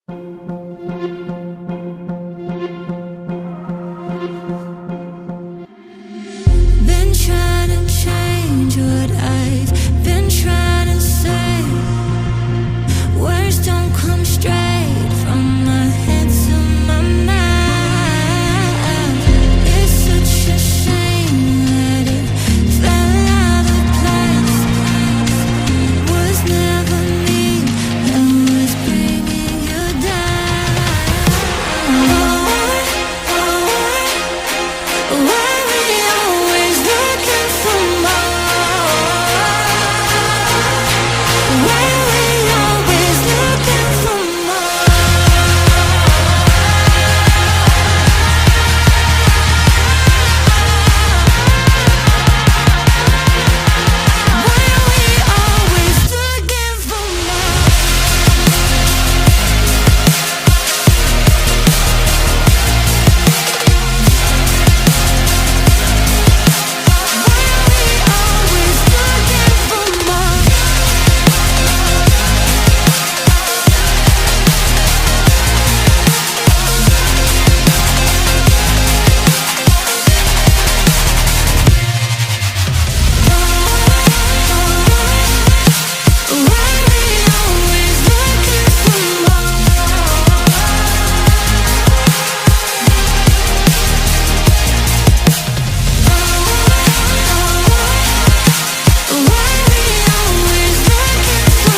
Been trying to change what I've been trying to say. Words don't come straight from my head to my mouth. It's such a shame that it fell out of place. Was never me that was bringing you down. Why we always looking for more? Why we always looking for more? Why we always looking for more? Always looking for more. Why we always looking for Why we always looking for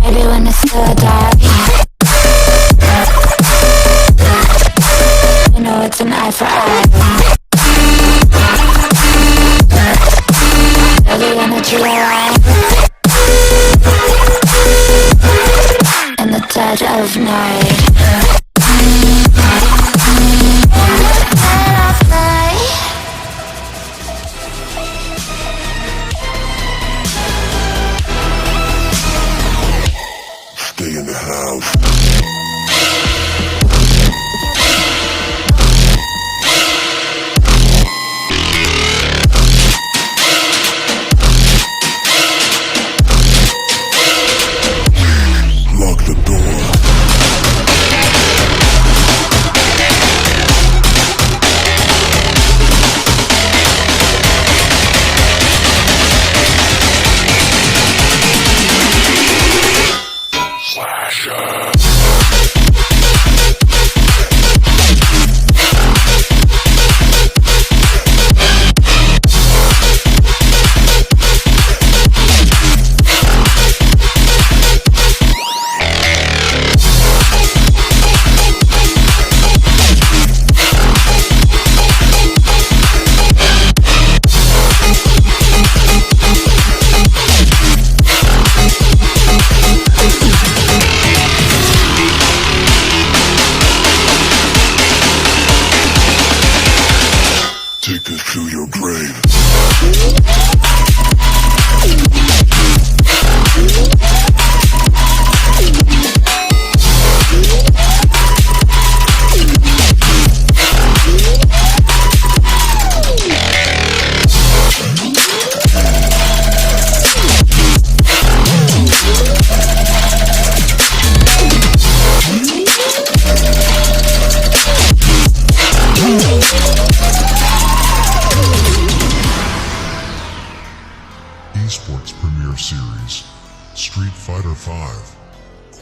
Maybe when it's still dark, you know it's an eye for eye. Maybe when it's real in the dead of night. Stay in the house. Lock the door. Slasher.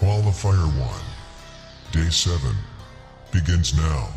Qualifier 1, Day 7, begins now.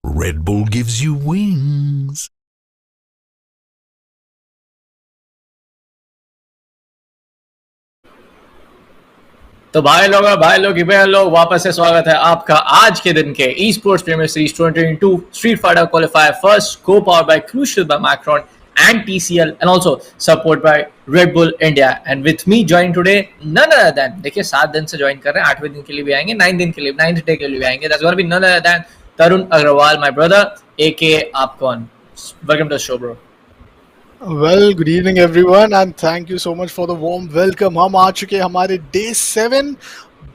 Red Bull gives you wings. तो भाई लोग वापस से स्वागत है आपका आज के दिन के Esports Premier Series 2022 Street Fighter Qualifier first co-powered by Crucial by Macron and TCL and also support by Red Bull India and with me joining today none other than देखिए 7 दिन से ज्वाइन कर रहे हैं 8वें दिन के लिए भी आएंगे 9 दिन के लिए 9th डे के लिए भी आएंगे that's going to be none other than Tarun Agrawal my brother aka Aapkon. Welcome to the show bro. Well, good evening everyone and thank you so much for the warm welcome. हम आ चुके हैं हमारे day 7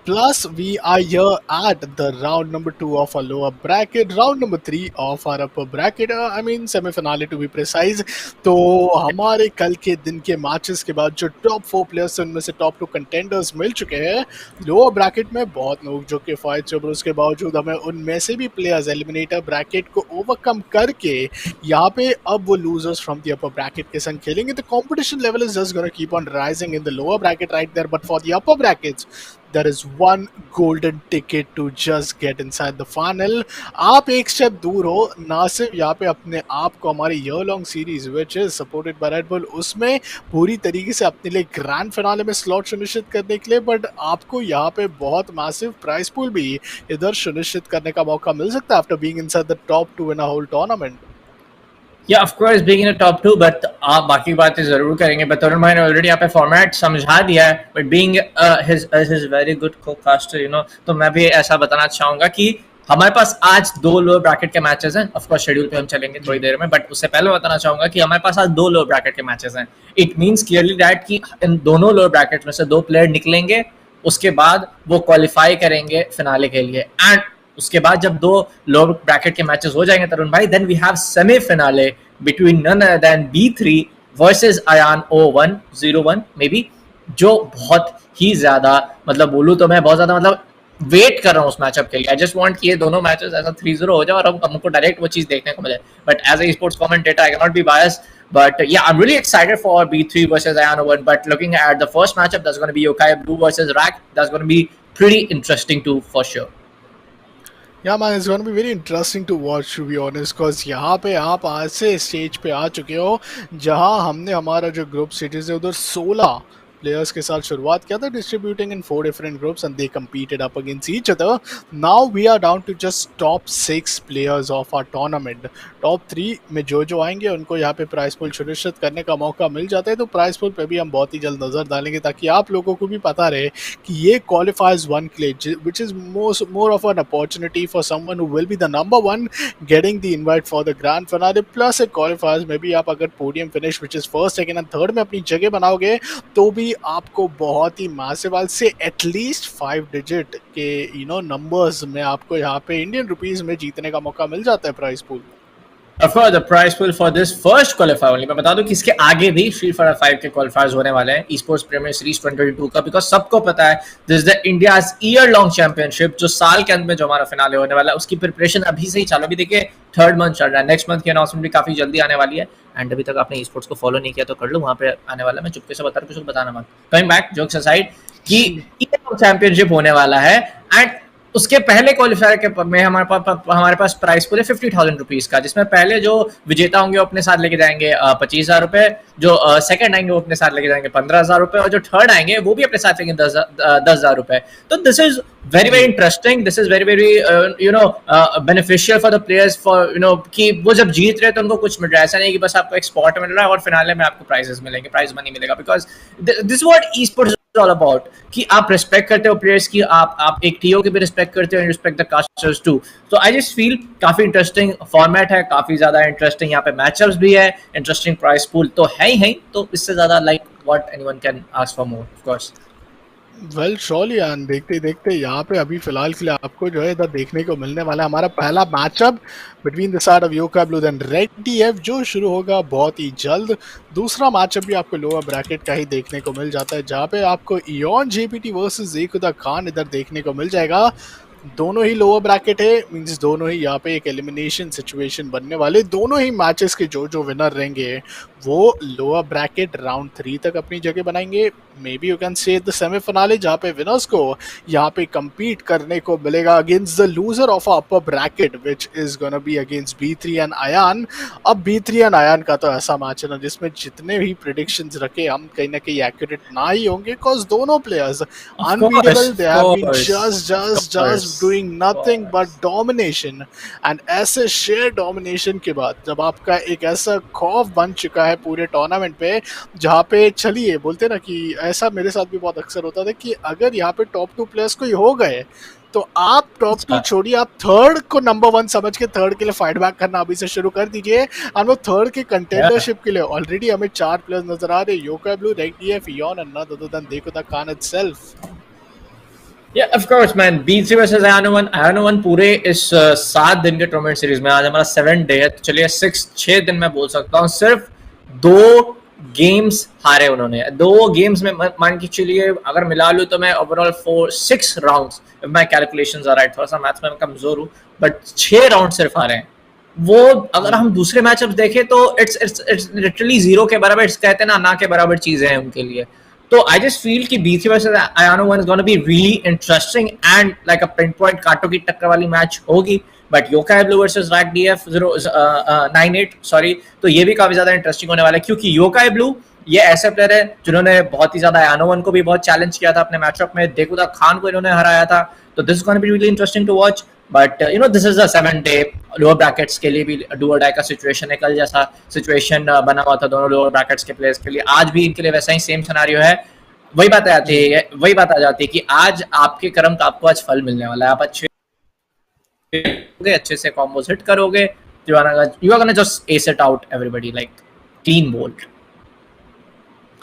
plus we are here at the round number 2 of our lower bracket, round number 3 of our upper bracket, I mean semi-finale to be precise. तो हमारे कल के दिन के मैचेस के बाद जो टॉप 4 प्लेयर्स उनमें से टॉप 2 कंटेंडर्स मिल चुके हैं लोअर ब्रैकेट में बहुत लोग जो कि फाइट चल उसके बावजूद हमें उनमें से भी प्लेयर्स एलिमिनेटर ब्रैकेट को ओवरकम करके यहाँ पे अब वो losers from the upper bracket के संग खेलेंगे. The competition level is just gonna keep on rising in the lower bracket right there but for the upper brackets there is one golden ticket to just get inside the final. आप एक step दूर हो ना सिर्फ यहाँ पे अपने आप को हमारी Yearlong series which is supported by Red Bull उसमें पूरी तरीके से अपने लिए ग्रैंड फिनाले में स्लॉट सुनिश्चित करने के लिए बट आपको यहाँ पे बहुत मैसिव प्राइस पूल भी इधर सुनिश्चित करने का मौका मिल सकता है after being inside the top 2 in a whole tournament. Yeah, of course, being in a top 2, but आप बाकी बातें जरूर करेंगे. But तरुण भाई ने already यहाँ पे format समझा दिया है. But being his very good co-caster, you know, तो मैं भी ऐसा बताना चाहूँगा कि हमारे पास आज 2 लोअर ब्रैकेट के मैचेस हैं. ऑफ कोर्स शेड्यूल पे हम चलेंगे थोड़ी देर में, बट उससे पहले बताना चाहूँगा कि हमारे पास आज 2 लोअर ब्रैकेट के मैचेस हैं. इट मीन्स क्लियरली दैट कि इन दोनों लोअर ब्रैकेट में से 2 प्लेयर निकलेंगे, उसके बाद वो क्वालिफाई करेंगे फिनाले के लिए. एंड उसके बाद जब 2 लोअर ब्रैकेट के मैचेस हो जाएंगे तरुण भाई, then we have semifinale between none other than B3 versus Ayaan 0101 maybe, जो बहुत ही ज्यादा मतलब बोलूँ तो मैं बहुत ज्यादा मतलब वेट कर रहा हूँ उस मैचअप के लिए. आई जस्ट वांट कि ये दोनों मैचेस ऐसा 3-0 हो जाए और हमको डायरेक्ट वो चीज देखने को मिले. But as a sports commentator I can not be biased. But yeah, I'm really excited for B3 versus Ion 01. But looking at the first matchup, that's going to be Yokai Blue versus Rack. That's going to be pretty interesting too, for sure. Yeah man it's gonna be very interesting to watch to be honest, because यहाँ पे आप आज से stage पे आ चुके हो जहाँ हमने हमारा जो ग्रुप स्टेजेस है उधर 16 प्लेयर्स के साथ शुरुआत किया था, distributing in 4 different groups and they competed up against each other. Now we are down to just top 6 players of our tournament. Top 3 में जो आएंगे उनको यहाँ पे प्राइस पूल सुनिश्चित करने का मौका मिल जाता है, तो प्राइस पूल पे भी हम बहुत ही जल्द नजर डालेंगे ताकि आप लोगों को भी पता रहे कि ये क्वालिफायर्स 1 के लिए, which is more of an opportunity for someone who will be the number 1 getting the invite for the grand finale, plus एक क्वालिफायर्स में भी आप अगर podium finish which is first, second and third में अपनी जगह बनाओगे तो भी आपको बहुत ही मैसिव से एटलीस्ट 5 डिजिट के नंबर्स में आपको यहाँ पे इंडियन रुपीस में जीतने का मौका मिल जाता है price pool. Of course, the prize pool for this first qualifier only, मैं बता दूं कि इसके आगे भी Free Fire 5 के qualifiers होने वाले हैं Esports Premier Series 2022 का, बिकॉज सबको पता है this is the India's year-long championship जो साल के अंत में जो हमारा फिनाले होने वाला है उसकी प्रिपरेशन अभी से ही चालू। अभी देखिए 3rd मंथ चल रहा है, नेक्स्ट मंथ की अनाउंसमेंट भी काफी जल्दी आने वाली है। एंड अभी तक आपने Esports को फॉलो नहीं किया तो कर लो, वहां पे आने वाला, मैं चुपके से बता रहा हूं, कुछ बताना मत। कमिंग बैक, जोक्स असाइड, कि ईयर-लॉन्ग चैंपियनशिप होने वाला है एंड उसके पहले क्वालिफायर के में हमारे पास प्राइस पूल है 50,000 रुपीज का, जिसमें पहले जो विजेता होंगे वो अपने साथ लेके जाएंगे 25,000 रुपए, जो सेकंड आएंगे वो अपने साथ लेके जाएंगे 15,000 रुपए, और जो थर्ड आएंगे वो भी अपने साथ लेंगे 10,000 रुपए। तो this is very very interesting, this is very very beneficial for the players, for कि वो जब जीत रहे हैं तो उनको कुछ मिल रहा है, ऐसा नहीं कि बस आपको एक स्पॉट मिल रहा है और फिनाले में आपको प्राइजेस मिलेंगे, प्राइज मनी मिलेगा, because this what esports all about कि आप रिस्पेक्ट करते हो प्लेयर्स की, आप एक टीओ की भी रिस्पेक्ट करते हो and respect the casters too. तो आई जस्ट फील काफी इंटरेस्टिंग फॉर्मेट है, काफी ज्यादा इंटरेस्टिंग यहाँ पे मैचअप्स भी है, इंटरेस्टिंग प्राइस पूल तो है ही, तो इससे ज्यादा like what anyone can ask for more of course. Well surely, and देखते देखते यहाँ पे अभी फिलहाल के लिए आपको जो है इधर देखने को मिलने वाला है हमारा पहला matchup between the side of Yoka Blue and Red DF, जो शुरू होगा बहुत ही जल्द। दूसरा मैचअप भी आपको लोअर ब्रैकेट का ही देखने को मिल जाता है, जहाँ पे आपको इयॉन जेपीटी वर्सेस DekudaKhan इधर देखने को मिल जाएगा। दोनों ही लोअर ब्रैकेट है, मींस दोनों ही यहाँ पे एक एलिमिनेशन सिचुएशन बनने वाले। दोनों ही मैचेस के जो विनर रहेंगे वो लोअर ब्रैकेट राउंड 3 तक अपनी जगह बनाएंगे। May be you can say the semi-finale, जहाँ पे विनर्स को यहाँ पे compete करने को मिलेगा against the loser of upper bracket which is gonna be against B3 and Ayaan. अब B3 एंड आयान का तो ऐसा मैच है ना जिसमें जितने भी प्रिडिक्शंस रखे हम कहीं ना कहीं एक्यूरेट ना ही होंगे, बिकॉज दोनों players unbeatable, they have been just doing nothing but domination, and ऐसे शेयर डोमिनेशन के बाद जब आपका एक ऐसा खौफ बन चुका है पूरे टूर्नामेंट पे, जहाँ पे चलिए बोलते ना कि ऐसा मेरे साथ भी बहुत अक्सर होता था कि अगर यहाँ पे टॉप 2 प्लेयर्स कोई हो गए तो आप टॉप 2 छोड़िए, आप थर्ड को नंबर 1 समझ के थर्ड के लिए फाइट बैक करना अभी से शुरू कर दीजिए। और वो थर्ड के कंटेंडरशिप के लिए ऑलरेडी हमें 4 प्लेयर्स नजर आ रहे हैं, Yoka Blue, Red DF, Ian and none other than DekudaKhan itself। Yeah, of course, man. B3 versus Iano1 पूरे इस 7 दिन के टूर्नामेंट सीरीज में, आज हमारा 7th डे है, तो चलिए 6 दिन मैं बोल सकता हूँ, सिर्फ 2 गेम्स हारे उन्होंने। 2 गेम्स में मान के चलिए अगर मिला लूँ तो मैं overall 6 rounds, my calculations are right, थोड़ा सा मैथ्स में मैं कमजोर हूँ, बट 6 राउंड सिर्फ हारे हैं वो। अगर हम दूसरे मैचअप्स देखें तो इट्स लिटरली 0 के बराबर, कहते हैं ना के बराबर चीजें हैं उनके लिए। तो आई जस्ट फील कि B3 versus Iano1 is gonna be really interesting and like a pinpoint कांटों की टक्कर वाली मैच होगी। But Yoka Blue versus Red DF 98 sorry, तो ये भी काफी ज्यादा इंटरेस्टिंग होने वाला है, क्योंकि योका ब्लू ये ऐसे प्लेयर है जिन्होंने बहुत ही ज्यादा Iano1 को भी बहुत चैलेंज किया था अपने मैचअप में, DekudaKhan को इन्होंने हराया था, तो this is gonna be really interesting to watch. But this is the 7th day, lower brackets के लिए भी डू और डाई का सिचुएशन है, कल जैसा सिचुएशन बना हुआ था दोनों लोअर ब्रैकेट्स के प्लेयर्स के लिए, आज भी इनके लिए वैसा ही सेम सिनेरियो है। वही बात आ जाती है कि आज आपके कर्म का आपको आज फल मिलने वाला है, आप अच्छे से कॉम्बोज हिट करोगे, you are gonna just ace it out everybody like clean bolt.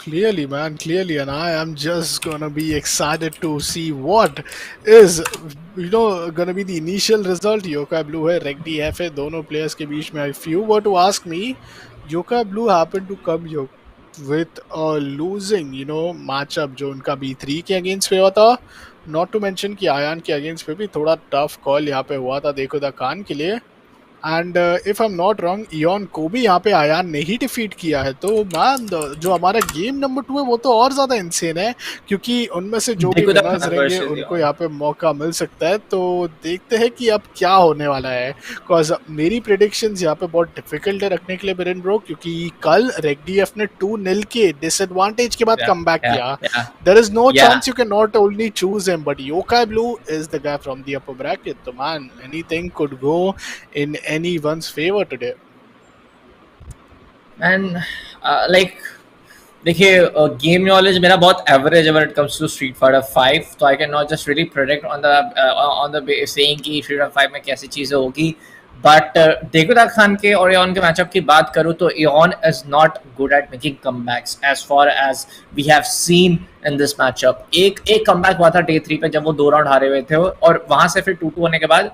Clearly, man, clearly, and I am just gonna be excited to see what is, gonna be the initial result. Yoka Blue है, Reg DF है, दोनों players के बीच में. If you were to ask me, Yoka Blue happened to come here with a losing, matchup जो उनका B3 के against पे हुआ था. Not to mention कि आयान के अगेंस्ट पे भी थोड़ा टफ कॉल यहाँ पे हुआ था DekudaKhan के लिए. And if I am not wrong ion को भी यहाँ पे आयान ने ही डिफीट किया है। तो मैन जो हमारा गेम नंबर 2 है वो तो और ज्यादा इंसेन है, क्योंकि उनमें से जो भी विनर्स DekudaKhan रहेंगे versus उनको Yearlong. यहाँ पे मौका मिल सकता है। तो देखते हैं कि अब क्या होने वाला है, बिकॉज मेरी प्रेडिक्शंस यहाँ पे बहुत डिफिकल्ट है रखने के लिए बिरेन ब्रो, क्योंकि कल रेगडीएफ ने 2-0 के डिसएडवांटेज के बाद Yeah, कम बैक yeah, किया। yeah, There is no yeah. chance you can not only choose him, but Yokai Blue is the guy from the upper bracket. So man, anything could go in anyone's favor today. And like देखिए game knowledge मेरा बहुत average है when it comes to Street Fighter 5, तो I can not just really predict on the saying कि Street Fighter 5 में कैसी चीज़ें होगी। बट DekudaKhan के और एऑन के मैचअप की बात करूँ तो Aeon is not good at making comebacks as far as we have seen in this matchup. एक कमबैक हुआ था डे 3 पे जब वो 2 राउंड हारे हुए थे और वहां से फिर 2-2 होने के बाद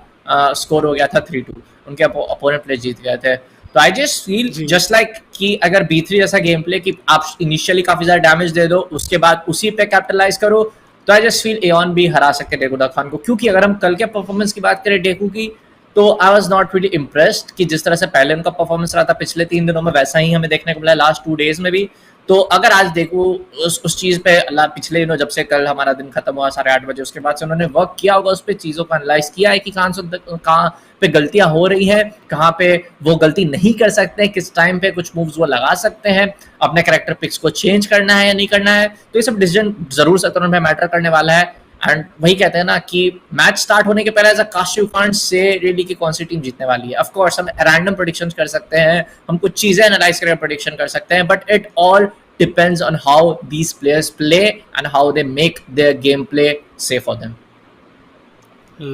स्कोर हो गया था 3-2, उनके अपोनेंट प्लेयर जीत गए थे। तो I just feel just like कि अगर B3 जैसा गेम प्ले कि आप इनिशियली काफी ज्यादा डैमेज दे दो उसके बाद उसी पे कैपिटलाइज करो, तो आई जस्ट फील एऑन भी हरा सकते DekudaKhan को। क्योंकि अगर हम कल के परफॉर्मेंस की बात करें डेकू की, तो I was not really impressed कि जिस तरह से पहले उनका परफॉर्मेंस रहा था पिछले 3 दिनों में, वैसा ही हमें देखने को मिला लास्ट 2 डेज में भी। तो अगर आज देखो उस चीज पे पिछले दिनों जब से कल हमारा दिन खत्म हुआ 8:30 बजे, उसके बाद से उन्होंने वर्क किया होगा उस पे, चीजों को एनालाइज किया है कि कहाँ पे गलतियां हो रही है, कहाँ पे वो गलती नहीं कर सकते, किस टाइम पे कुछ मूव्स वो लगा सकते हैं, अपने कैरेक्टर पिक्स को चेंज करना है या नहीं करना है। तो ये सब डिसीजन जरूर सत्रन में मैटर करने वाला है। एंड वही कहते हैं ना कि मैच स्टार्ट होने के पहले as a cast you can't say really कि कौन सी टीम जीतने वाली है। ऑफ कोर्स हम रैंडम प्रेडिक्शंस कर सकते हैं, हम कुछ चीजें एनालाइज करके प्रेडिक्शन कर सकते हैं, but it all depends on how these players play and how they make their gameplay safe for them.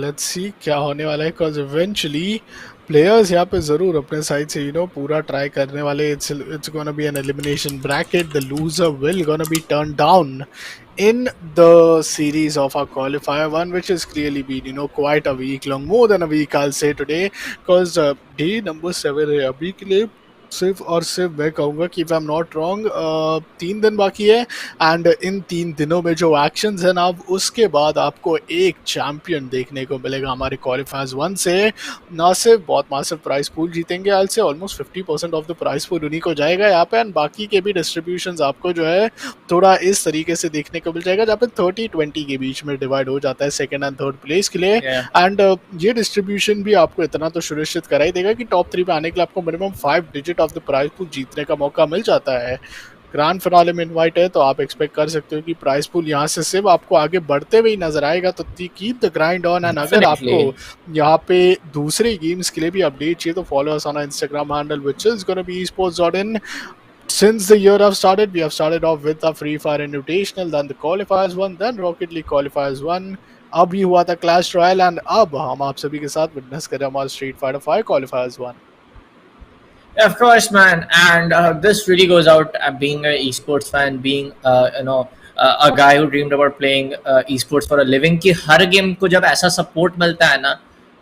Let's see क्या होने वाला है, because eventually players यहाँ पे जरूर अपने साइड से पूरा ट्राई करने वाले। It's gonna be an elimination bracket. The loser will gonna be turned down in the series of our qualifier one, which has clearly been quite a week long, more than a week I'll say today, because day number 7 है अभी के लिए। सिर्फ और सिर्फ मैं कहूँगा कि if I am not wrong 3 दिन बाकी है, एंड इन 3 दिनों में जो एक्शंस हैं ना, उसके बाद आपको एक चैंपियन देखने को मिलेगा हमारे क्वालिफायर्स 1 से। ना सिर्फ बहुत मासिव प्राइस पूल जीतेंगे, आज से almost 50% of the prize pool उन्हीं को जाएगा यहाँ पे, एंड बाकी के भी डिस्ट्रीब्यूशन आपको जो है थोड़ा इस तरीके से देखने को मिल जाएगा, जहाँ पे 30-20 के बीच में डिवाइड हो जाता है सेकेंड एंड थर्ड प्लेस के लिए। एंड ये डिस्ट्रीब्यूशन भी आपको इतना तो सुनिश्चित करा ही देगा कि टॉप 3 पे आने के लिए आपको minimum 5 digit of the prize pool जीतने का मौका मिल जाता है। ग्रैंड फिनाले में इनवाइट है, तो आप एक्सपेक्ट कर सकते हो कि प्राइस पूल यहाँ से सिर्फ आपको आगे बढ़ते हुए नजर आएगा। तो keep the grind on, and अगर आपको यहाँ पे दूसरे गेम्स के लिए भी अपडेट चाहिए तो follow us on Instagram handle which is gonna B esports.in. Since the year have started, we have started off with a Free Fire Invitational, then the Qualifiers 1, then Rocket League Qualifiers 1. अब ही हुआ था Clash Royale, and अब हम आप सभी के साथ witness कर रहे हैं हमारा Street Fighter 5 Qualifiers 1. Of course, man, and this really goes out being an esports fan, being a guy who dreamed about playing esports for a living, कि हर गेम को जब ऐसा सपोर्ट मिलता है ना,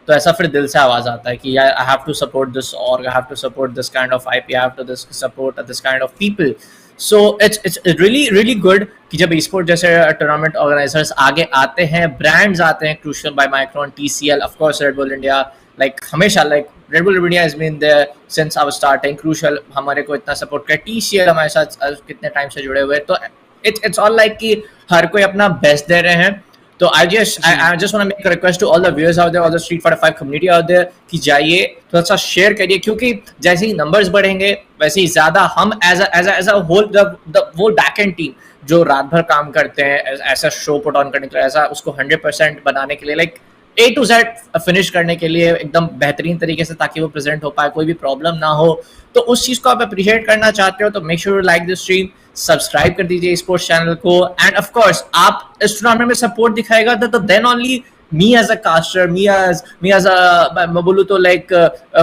तो ऐसा फिर दिल से आवाज आता है कि I have to support this org, I have to support this kind of IP, I have to support this kind of people. So it's really good कि जब esports जैसे टूर्नामेंट ऑर्गेनाइजर्स आगे आते हैं, ब्रांड्स आते हैं, Crucial by Micron, TCL, of course Red Bull India, like हमेशा like Red Bull India has been there since our starting, crucial हमारे को इतना सपोर्ट किया, TCL हमारे साथ कितने टाइम से जुड़े हुए, तो it's all like कि हर कोई अपना बेस्ट दे रहे हैं। तो I just want to make a request to all the viewers out there, all the Street Fighter 5 community out there, कि जाइए थोड़ा सा शेयर करिए, क्योंकि जैसे ही नंबर्स बढ़ेंगे वैसे ही ज्यादा हम as a whole the whole back end team जो रात भर काम करते हैं ऐसा शो पुट ऑन करने के लिए, ऐसा उसको 100% बनाने के लिए, like A to Z finish करने के लिए एकदम बेहतरीन तरीके से, ताकि वो प्रेजेंट हो पाए, कोई भी प्रॉब्लम ना हो। तो उस चीज को आप अप्रिशिएट करना चाहते हो तो make sure to like this stream, subscribe कर दीजिए स्पोर्ट्स चैनल को, एंड ऑफ कोर्स आप इस टूर्नामेंट में सपोर्ट दिखाएगा तो then only me as a caster, me as a मैं बोलूँ तो like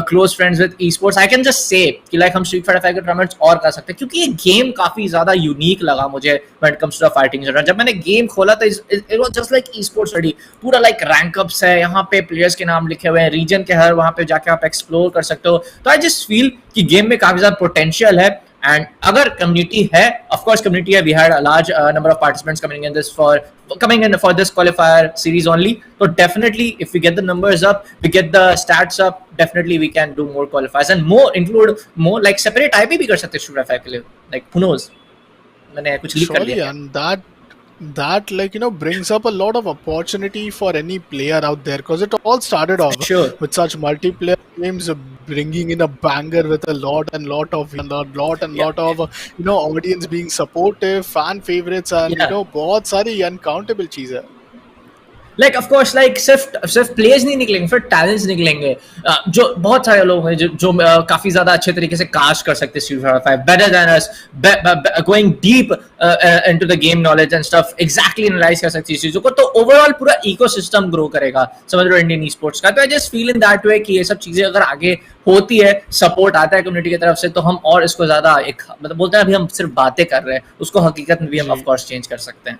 close friends with esports, I can just say कि like हम Street Fighter 5 के टूर्नामेंट्स और कर सकते हैं, क्योंकि ये गेम काफी ज्यादा यूनिक लगा मुझे when it comes to the fighting genre। जब मैंने गेम खोला तो it was just like esports ready, पूरा like rank ups है, यहाँ पे प्लेयर्स के नाम लिखे हुए हैं, रीजन के हर वहाँ पे जाके आप एक्सप्लोर कर सकते हो। तो I just feel कि गेम में काफी ज्यादा पोटेंशियल है, And अगर community है, of course community है, we had a large number of participants coming in for this qualifier series only. So definitely, if we get the numbers up, we get the stats up, definitely we can do more qualifiers and include more like separate IP भी कर सकते हैं Studio 5 के लिए. Like who knows? मैंने कुछ leak कर Surely, लिया. and that like brings up a lot of opportunity for any player out there, because it all started off Sure. with such multiplayer games bringing in a banger with a lot of audience being supportive, fan favorites, and Yeah. बहुत सारी uncountable चीजें. Like of course like सिर्फ players नहीं निकलेंगे, फिर talents निकलेंगे. जो बहुत सारे लोग हैं जो काफी ज्यादा अच्छे तरीके से कास्ट कर सकते हैं Studio 5 better than us, going deep into the game knowledge and stuff, exactly analyze कर सकती है चीजों को. तो ओवरऑल पूरा इकोसिस्टम ग्रो करेगा, समझ लो इंडियन ई-स्पोर्ट्स का. तो I just feel in that way कि ये सब चीजें अगर आगे होती है, सपोर्ट आता है कम्युनिटी की तरफ से, तो हम और इसको ज्यादा एक मतलब बोलते हैं अभी हम सिर्फ बातें कर रहे हैं, उसको हकीकत में भी हम ऑफ कोर्स चेंज कर सकते हैं.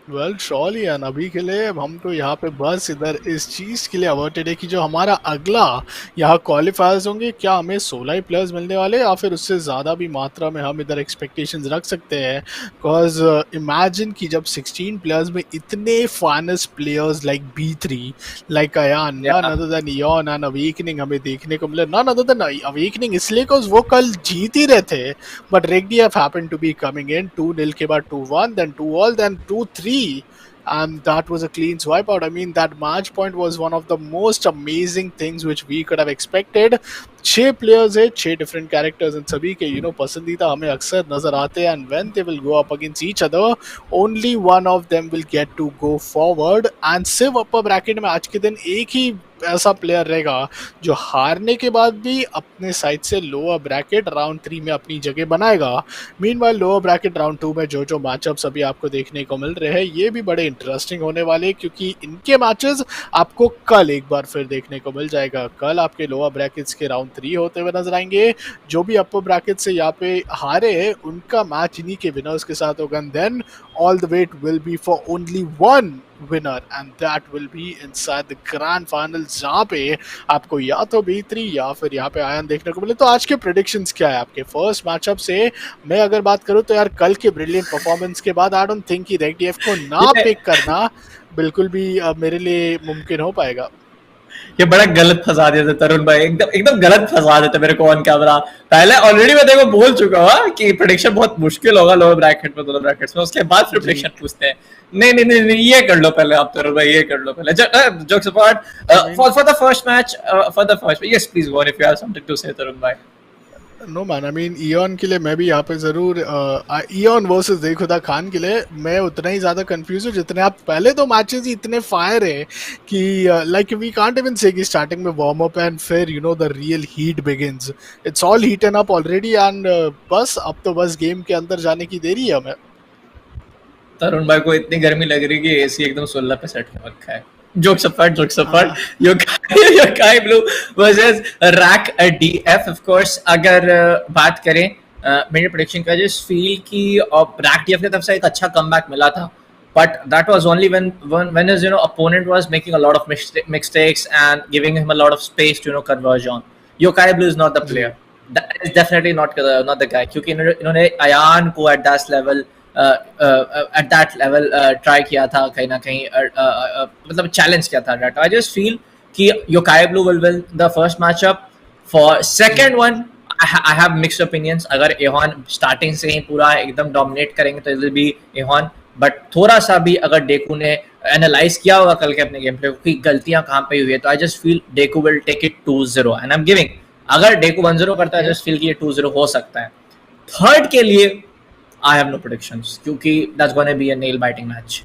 वेल श्योरली, एंड अभी के लिए हम तो यहाँ पे बस इधर इस चीज़ के लिए अवर्टेड है कि जो हमारा अगला यहाँ क्वालिफायर्स होंगे, क्या हमें 16 ही प्लेयर्स मिलने वाले या फिर उससे ज़्यादा भी मात्रा में हम इधर एक्सपेक्टेशंस रख सकते हैं. बिकॉज इमेजिन कि जब 16 प्लेयर्स में इतने finest players like B3, like Ayan, none other than Ian and Awakening हमें देखने को मिले. नन अदर देन अवेकनिंग इसलिए बिकॉज वो कल जीत ही रहे थे, but RegDF happened to be coming in 2-0 के बाद 2-1, then 2-all, then 2-3. And that was a clean swipe out. I mean, that match point was one of the most amazing things which we could have expected. 6 players है, 6 different characters, and सभी के पसंदीदा हमें अक्सर नजर आते हैं. And when they will go up against each other, only one of them will get to go forward. And सिर्फ upper bracket में आज के दिन एक ही ऐसा प्लेयर रहेगा जो हारने के बाद भी अपने साइड से लोअर ब्रैकेट राउंड 3 में अपनी जगह बनाएगा. मीनवाइल लोअर ब्रैकेट राउंड 2 में जो मैचअप्स अभी आपको देखने को मिल रहे हैं, ये भी बड़े इंटरेस्टिंग होने वाले, क्योंकि इनके मैचेस आपको कल एक बार फिर देखने को मिल जाएगा. कल आपके लोअर ब्रैकेट्स के राउंड 3 होते हुए नजर आएंगे. जो भी अपर ब्रैकेट से यहाँ पे हारे हैं, उनका मैच इन्हीं के विनर्स के साथ होगा. Then all the wait will be for only one winner, and that will be inside the grand finals, जहाँ पे आपको या तो B3 या फिर यहाँ पे आयन देखने को मिले. तो आज के प्रेडिक्शंस क्या है आपके फर्स्ट मैचअप से? मैं अगर बात करूँ तो यार कल के ब्रिलियंट परफॉर्मेंस के बाद आई डोंट थिंक कि रेगडीएफ को ना पिक करना बिल्कुल भी मेरे लिए मुमकिन हो पाएगा. ये बड़ा गलत फंसा देते तरुण भाई, एकदम गलत फंसा देते मेरे को ऑन कैमरा. पहले ऑलरेडी मैं देखो बोल चुका हूँ कि प्रेडिक्शन बहुत मुश्किल होगा लोअर ब्रैकेट में, दोनों ब्रैकेट्स में. उसके बाद फिर प्रेडिक्शन पूछते हैं. नहीं ये कर लो पहले आप तरुण भाई, ये कर लो पहले. Jokes apart, for the first match, yes please go on if you have something to say Tarun भाई. No man, I mean Eon के लिए मैं भी यहाँ पे ज़रूर इयॉन वर्सेस DekudaKhan के लिए मैं उतना ही ज़्यादा कंफ्यूज हूँ जितने आप. पहले तो मैचेस ही इतने फायर है कि लाइक वी कांट इवन से कि स्टार्टिंग में वार्म अप एंड फिर the real heat begins. It's all Heaton up already, and बस अब तो बस गेम के अंदर जाने की देरी है हमें. तरुण भाई को इतनी गर्मी लग रही है कि एसी एकदम 16 पे सेट कर रखा है. Jokes apart, Yokai Blue versus Rack DF. Of course, अगर बात करें मेरी प्रेडिक्शन का, जस्ट फील कि Rack DF की तरफ से एक अच्छा कमबैक मिला था, but that was only when his opponent was making a lot of mistakes and giving him a lot of space to converge on. Yokai Blue is not the player. That is definitely not the guy, क्योंकि इन्होंने अयान को at that level try किया था, कहीं ना कहीं मतलब challenge किया था. दैट आई जस्ट फील कि Yokai Blue will win the first matchup. For second one I have mixed opinions. अगर एहॉन स्टार्टिंग से ही पूरा एकदम डोमिनेट करेंगे तो इट विल बी एहॉन, बट थोड़ा सा भी अगर डेकू ने एनालाइज किया होगा कल के अपने गेम प्ले की गलतियां कहाँ पे हुई है, तो I just feel Deku will take it 2-0 and I am giving. अगर डेकू 1-0 करता है, जस्ट फील कि ये 2-0 हो सकता है. थर्ड के लिए I have no predictions, क्योंकि that's going to be a nail biting match.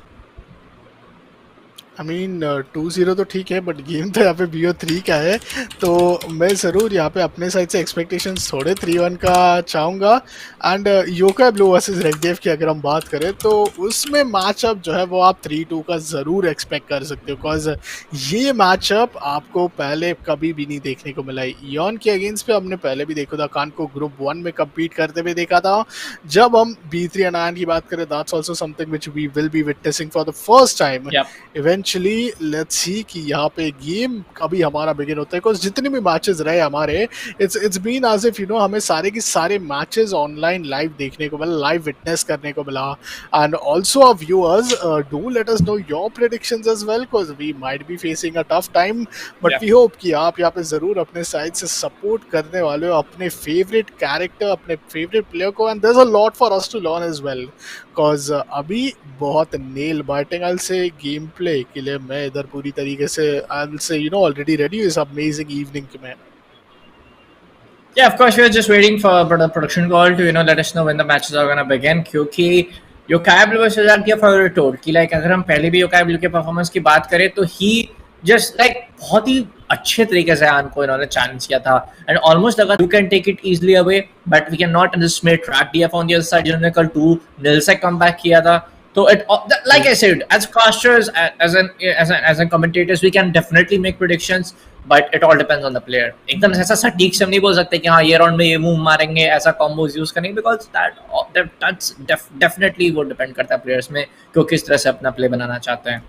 I mean 2-0 तो ठीक है, बट गेम तो यहाँ पे BO3 का है, तो मैं ज़रूर यहाँ पे अपने साइड से एक्सपेक्टेशंस थोड़े 3-1 का चाहूँगा. एंड योकाई ब्लू वर्सेस रेगडीएफ की अगर हम बात करें तो उसमें मैचअप जो है वो आप 3-2 का ज़रूर एक्सपेक्ट कर सकते हो, बिकॉज ये मैचअप आपको पहले कभी भी नहीं देखने को मिला है. इयॉन के अगेंस्ट पे हमने पहले भी DekudaKhan को ग्रुप 1 में कम्पीट करते हुए देखा था. जब हम B3 एंड आयन की बात करें, that's also something which we will be witnessing for the first time. Eventually let's see कि यहाँ पे गेम अभी हमारा बिगिन होता है, बिकॉज जितने भी मैचेस रहे हमारे, इट्स बीन एज इफ हमें सारे के सारे मैचेस ऑनलाइन लाइव देखने को मिला, लाइव विटनेस करने को मिला. And also our viewers, do let us know your predictions as well, because we might be facing a tough time, but we hope कि आप यहाँ पे जरूर अपने साइड से सपोर्ट करने वाले हो अपने फेवरेट कैरेक्टर, अपने फेवरेट प्लेयर को. And there is a lot for us to learn as well, because अभी बहुत नेल बाइटिंग आई से गेम प्ले के लिए मैं इधर पूरी तरीके से आई से ऑलरेडी रेडी इस अमेजिंग इवनिंग में. Yeah, of course, we're just waiting for the production call to let us know when the matches are gonna begin. क्योंकि Yokai Blue versus R for told कि लाइक अगर हम पहले भी yokai blue के performance की बात करें तो ही जस्ट लाइक बहुत ही अच्छे तरीके से आन को इन्होंने चैलेंज किया था एंड ऑलमोस्ट लगा you can take it easily away, but we can not underestimate Track DF on the other side जिन्होंने कल 2-0 से कमबैक किया था. So it, like I said, as casters, as a commentators, we can definitely make predictions, but it all depends on the player. एकदम ऐसा सटीक से हम नहीं बोल सकते कि हाँ ये राउंड में ये मूव मारेंगे, ऐसा कॉम्बोज यूज करेंगे, because that's definitely वो डिपेंड करता है प्लेयर्स में कि वो किस तरह से अपना प्ले बनाना चाहते हैं.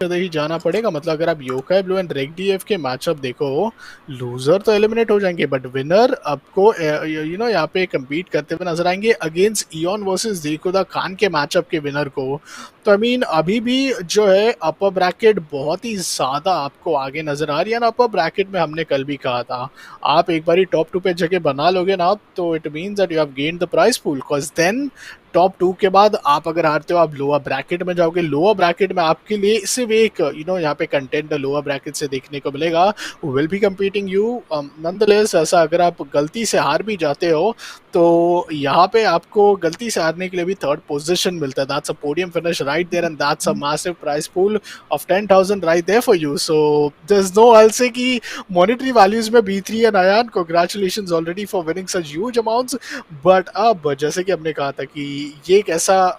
ही जाना पड़ेगा. मतलब अगर आप yokai blue and Red DF के मैचअप देखो, लूजर तो एलिमिनेट हो जाएंगे, बट विनर आपको यहाँ पे कम्पीट करते हुए नजर आएंगे अगेंस्ट इयॉन वर्सेस डेकुदाखान के मैचअप के विनर को. तो आई मीन अभी भी जो है अपर ब्रैकेट बहुत ही ज्यादा आपको आगे नजर आ रही है ना. अपर ब्रैकेट में हमने कल भी कहा था, आप एक बार टॉप 2 पे जगह बना लोगे ना, तो it means that you have gained the prize pool, because then top 2 के बाद आप अगर हारते हो आप लोअर ब्रैकेट में जाओगे. लोअर ब्रैकेट में आपके लिए सिर्फ एक यहाँ पे कंटेंट लोअर ब्रैकेट से देखने को मिलेगा, will be competing you. Nonetheless ऐसा अगर आप गलती से हार भी जाते हो तो यहाँ पे आपको गलती से हारने के लिए भी 3rd पोजीशन मिलता है. That's a podium finish right there and that's a massive prize pool of 10,000 right there for you. So there is no I say कि मॉनेटरी वैल्यूज में B3 and Ayan congratulations already for winning such huge amounts. But अब जैसे कि हमने कहा था कि ये एक ऐसा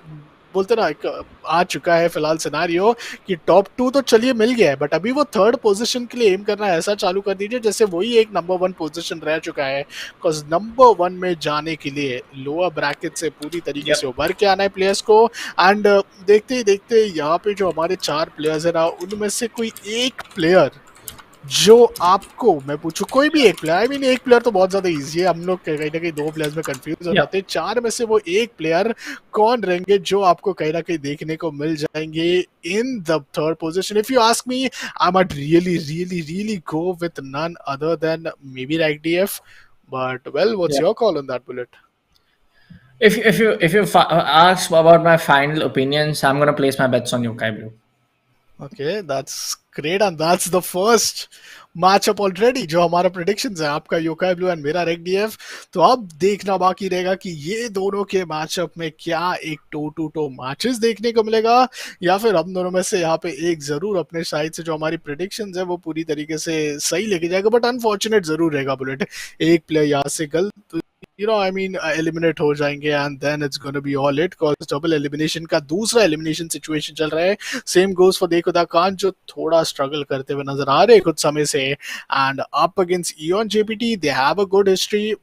बोलते ना एक आ चुका है फिलहाल सिनारियो कि टॉप 2 तो चलिए मिल गया है, बट अभी वो 3rd पोजीशन के लिए एम करना ऐसा चालू कर दीजिए जैसे वही एक नंबर 1 पोजीशन रह चुका है. बिकॉज नंबर 1 में जाने के लिए लोअर ब्रैकेट से पूरी तरीके से उभर के आना है प्लेयर्स को. एंड देखते ही देखते यहाँ पे जो हमारे 4 प्लेयर्स है ना, उनमें से कोई एक प्लेयर जो आपको मैं पूछूं, कोई भी एक प्लेयर, आई मीन एक प्लेयर तो बहुत ज्यादा इजी है, हम लोग कहीं ना कहीं 2 प्लेयर्स में कंफ्यूज हो जाते हैं. 4 में से वो एक प्लेयर कौन रहेंगे जो आपको कहीं ना कहीं देखने को मिल जाएंगे in the 3rd position. If you ask me, I might really go with none other than maybe right DF, but well what's your call on that bullet? If you ask about my final opinions, I'm gonna place my bets on Yokai Blue. Okay, that's great and that's the first matchup already जो हमारा predictions है, आपका yokai blue and मेरा red DF. तो अब देखना बाकी रहेगा कि ये दोनों के मैचअप में क्या एक टो मैचेस देखने को मिलेगा, या फिर हम दोनों में से यहाँ पे एक जरूर अपने साइड से जो हमारी predictions है वो पूरी तरीके से सही लेके जाएगा. बट अनफॉर्चुनेट जरूर रहेगा बुलेट, एक प्लेयर यहाँ से गलत एलिमिनेट हो जाएंगे and then it's gonna be all it, because double elimination का दूसरा एलिमिनेशन सिचुएशन चल रहा है. सेम गोज फॉर DekudaKhan जो थोड़ा स्ट्रगल करते हुए नजर आ रहे हैं कुछ समय से, and up against ion GPT they have a good history.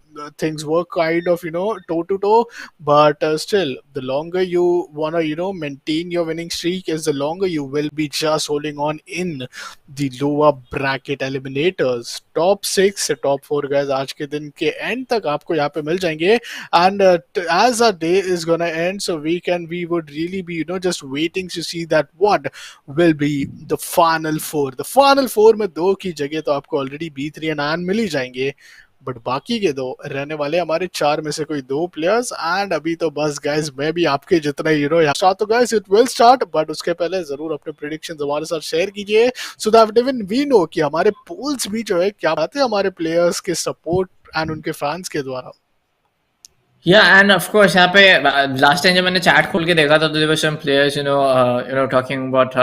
Things work kind of toe to toe, but still the longer you want to maintain your winning streak is the longer you will be just holding on in the lower bracket eliminators. Top 6 से top 4 guys आज के दिन के end तक आपको यहाँ पे मिल जाएंगे. And as our day is gonna end, so we would really be just waiting to see that what will be the final 4. The final 4 में 2 की जगह तो आपको already B3 and AN मिल ही जाएंगे, बट बाकी के 2 रहने वाले हमारे 4 में से कोई 2 प्लेयर्स. एंड अभी तो बस गाइस मैं भी आपके जितना स्टार्ट तो guys it will start, but उसके पहले जरूर अपने प्रेडिक्शंस हमारे साथ शेयर कीजिए so that even we know कि हमारे पोल्स भी जो है क्या बात है हमारे प्लेयर्स के सपोर्ट एंड उनके फैंस के द्वारा. Yeah, and of course यहाँ पे last time जब मैंने chat खोल के देखा था तो there were some players talking about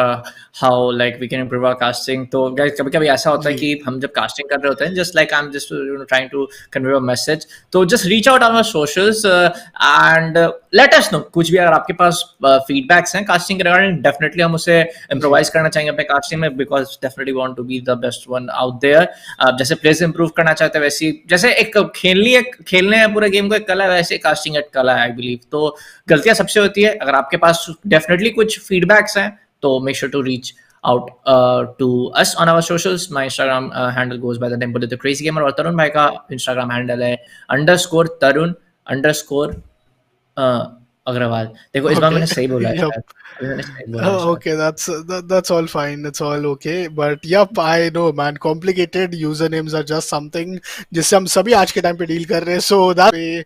how like we can improve our casting. तो guys कभी-कभी ऐसा होता है कि हम जब casting कर रहे होते हैं just like I'm just trying to convey a message, तो just reach out on our socials and let us know कुछ भी अगर आपके पास feedbacks हैं casting के regarding, definitely हम उसे improvise करना चाहेंगे अपने casting में, because definitely want to be the best one out there. जैसे players improve करना चाहते हैं वैसे जैसे एक खेलने हैं पूरे गेम को एक कला है, वैसे कास्टिंग एट कला है आई बिलीव. तो गलतियां सबसे होती है, अगर आपके पास डेफिनेटली कुछ फीडबैक्स हैं तो make sure to reach out to us on our socials. My Instagram handle goes by the name of the Crazy Gamer, और तरुण भाई का Instagram handle है _Tarun_ अग्रवाल. देखो इस बार Okay. मैंने सही बोला है Yep. शायद. अभी मैंने सही बोला है Oh, शायद. okay, that's all fine. It's all okay. But yep, I know, man. Complicated usernames are just something जिससे हम सभी आज के टाइम पे डील कर रहे हैं. So that पे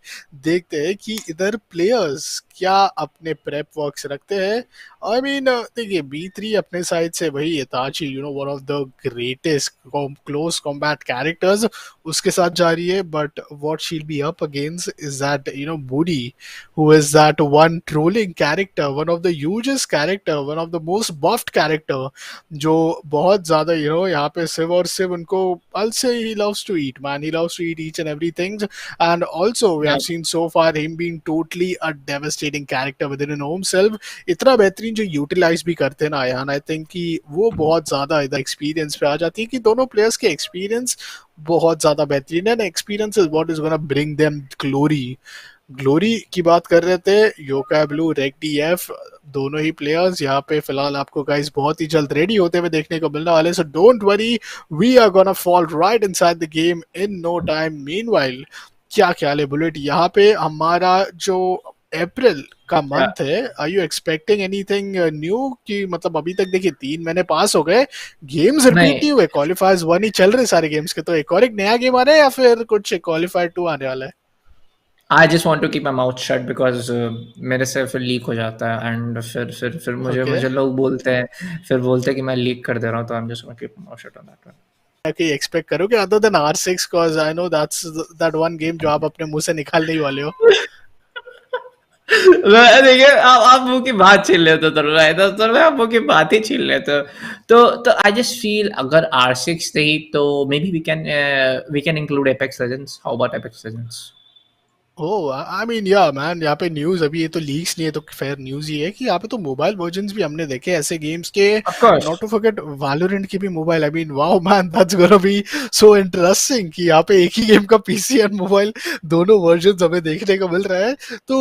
देखते हैं कि इधर प्लेयर्स क्या अपने प्रेप वर्क्स रखते हैं. I mean, देखिए B3 अपने साइड से वही इताची, one of the greatest close combat characters, उसके साथ जा रही है. But what she'll be up against is that Moody, who is that one trolling character, one of the hugest character, one of the most buffed character, जो बहुत ज़्यादा यहाँ पे सिर्फ और सिर्फ उनको, I'll say he loves to eat, man. He loves to eat each and everything. And also we have seen so far him being totally a devastating character within his own self. इतना बेहतरीन जो utilise भी करते हैं ना यार, I think कि वो बहुत ज़्यादा इधर एक्सपीरियंस पे आ जाती है कि दोनों प्लेयर्स के एक्सपीरियंस बहुत ज़्यादा बेहतरीन है. Experience is what is gonna bring them glory की बात कर रहे थे. योका ब्लू, रेक डीएफ, दोनों ही प्लेयर्स यहाँ पे फिलहाल आपको गाइस बहुत ही जल्द रेडी होते हुए देखने को मिलने वाले. So don't worry, we are gonna fall right inside the game in no time. Meanwhile क्या ख्याल है बुलेट, यहाँ पे हमारा जो अप्रैल का मंथ है, are you expecting anything new? कि मतलब अभी तक देखिए 3 महीने पास हो गए, गेम्स रिपीट नहीं हुए, क्वालिफायर्स 1 ही चल रहे सारे गेम्स के. तो एक और एक नया गेम आ रहा है या फिर कुछ क्वालिफायर 2 आने वाला है? I just want to keep my mouth shut because मेरे से फिर लीक हो जाता है एंड फिर मुझे लोग बोलते हैं कि मैं लीक कर दे रहा हूँ. तो I'm just going to keep my mouth shut on that one. कि एक्सपेक्ट करोगे other than R6, cause I know that's that one game जो आप अपने मुंह से निकालने ही वाले हो. देखिए आप मुंह की बात छीन लेते हो तो आप मुंह की बात ही छीन लेते हो. तो आई जस्ट फील अगर R6 नहीं तो maybe we can include Apex Legends. How about Apex Legends? Oh, I mean yeah man, यहाँ पे न्यूज़ अभी ये तो लीक्स नहीं है, तो फेयर न्यूज़ ही है कि यहाँ पे तो मोबाइल वर्जन्स भी हमने देखे ऐसे गेम्स के. नॉट टू फॉरगेट वैलोरेंट की भी mobile. I mean wow man, that's gonna be so interesting कि यहाँ पे एक ही गेम का पीसी एंड मोबाइल दोनों वर्जन्स हमें देखने को मिल रहा है. तो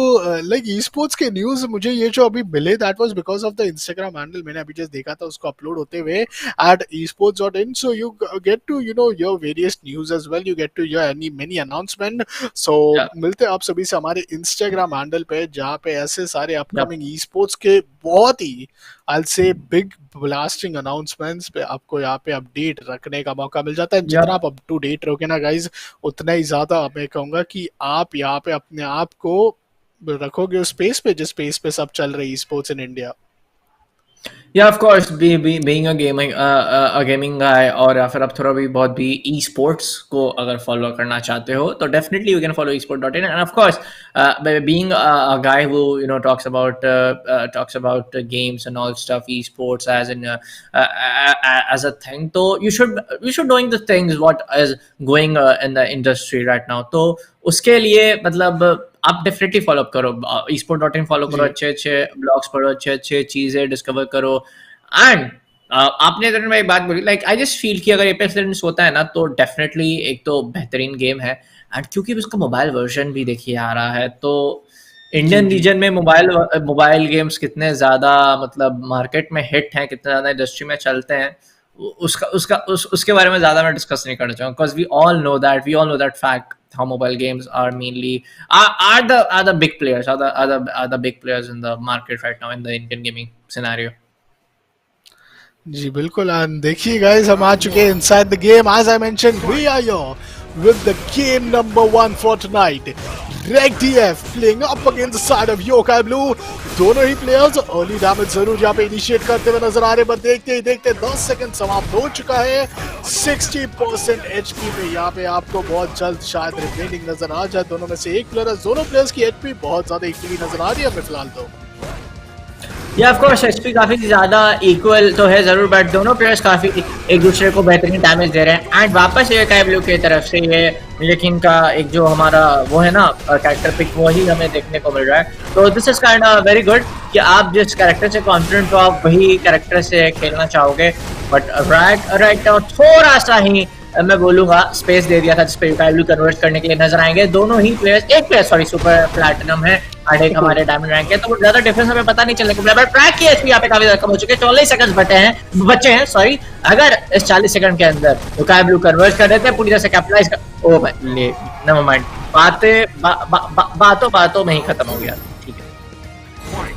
लाइक ई-स्पोर्ट्स के न्यूज़ मुझे ये जो अभी मिले, that was because of the Instagram handle. मैंने अभी जस्ट देखा था उसको अपलोड होते हुए @esports.in. So you get to your various news as well, you get to your many announcement. So मिलते आप सभी से हमारे इंस्टाग्राम हैंडल पे, जहाँ पे ऐसे सारे अपकमिंग ई स्पोर्ट्स के बहुत ही आई से बिग ब्लास्टिंग अनाउंसमेंट्स पे आपको यहाँ पे अपडेट रखने का मौका मिल जाता है. जितना आप अप टू डेट रहोगे ना गाइज, उतना ही ज्यादा मैं कहूंगा कि आप यहाँ पे अपने आप को रखोगे उस स्पेस पे जिस स्पेस पे सब चल रही है sports in India. Yeah, of course, being a gaming guy, और या फिर आप थोड़ा भी बहुत भी esports को अगर follow करना चाहते हो तो definitely you can follow esports.in. and of course being a guy who talks about games and all stuff, esports as a thing, so you should knowing the things what is going in the industry right now. तो उसके लिए मतलब आप definitely follow up करो, esports.in follow करो, अच्छे blogs पढ़ो, अच्छे चीजें डिस्कवर करो. एंड आपने अगर मैं एक बात बोली, लाइक आई जस्ट फील कि अगर एपेक्स लेजेंड्स होता है ना तो डेफिनेटली एक तो बेहतरीन गेम है. एंड क्योंकि उसका मोबाइल वर्जन भी देखिए आ रहा है, तो इंडियन रीजन में मोबाइल गेम्स कितने ज्यादा मतलब मार्केट में हिट हैं, कितने ज्यादा इंडस्ट्री में चलते हैं, उसके बारे में ज्यादा मैं डिस्कस नहीं करना चाहूँगा. Because we all know that fact how mobile games are mainly are the big players, are the big players in the market right now in the Indian gaming scenario. जी बिल्कुल. एंड देखिए guys, हम आ चुके हैं inside the game. As I mentioned, we are here with the game number 1 for tonight. Rek DF playing up against the side of Yoka Blue. दोनों ही players early damage जरूर यहाँ पे इनिशिएट करते हुए नजर आ रहे, बट देखते ही देखते 10 सेकंड समाप्त हो चुका है. 60% एचपी में यहाँ पे आपको बहुत जल्द शायद रिप्लेनिंग नजर आ जाए. दोनों में से एक प्लेयर, दोनों प्लेयर्स की एचपी बहुत ज्यादा इक्वली नजर आ रही है हमें फिलहाल. तो या ऑफ कोर्स एचपी काफी ज्यादा इक्वल तो है जरूर, बट दोनों प्लेयर्स काफी एक दूसरे को बेहतरीन डैमेज दे रहे हैं. एंड वापस ये कैब्लू की तरफ से ये लेकिन का एक जो हमारा वो है ना कैरेक्टर पिक, वही हमें देखने को मिल रहा है. तो this is kind of very good कि आप जिस कैरेक्टर से कॉन्फिडेंट हो आप वही कैरेक्टर से खेलना चाहोगे. बट राइट थोड़ा सा ही मैं बोलूंगा स्पेस दे दिया था जिसपे कैब्लू कन्वर्ट करने के लिए नजर आएंगे. दोनों ही प्लेयर्स, एक प्लेयर सॉरी सुपर प्लैटिनम है 8 एक हमारे डायमंड रैंक है, तो ज्यादा डिफरेंस हमें पता नहीं चलने को मिला। बट ट्रैक की एचपी यहाँ पे काफी ज्यादा कम हो चुके हैं, 44 सेकंड बचे हैं सॉरी। अगर इस 40 सेकंड के अंदर स्काई ब्लू कन्वर्ज कर देते हैं पूरी तरह से कैपिटलाइज कर, ओ भाई ले नेवर माइंड, बातों में ही खत्म हो गया। ठीक है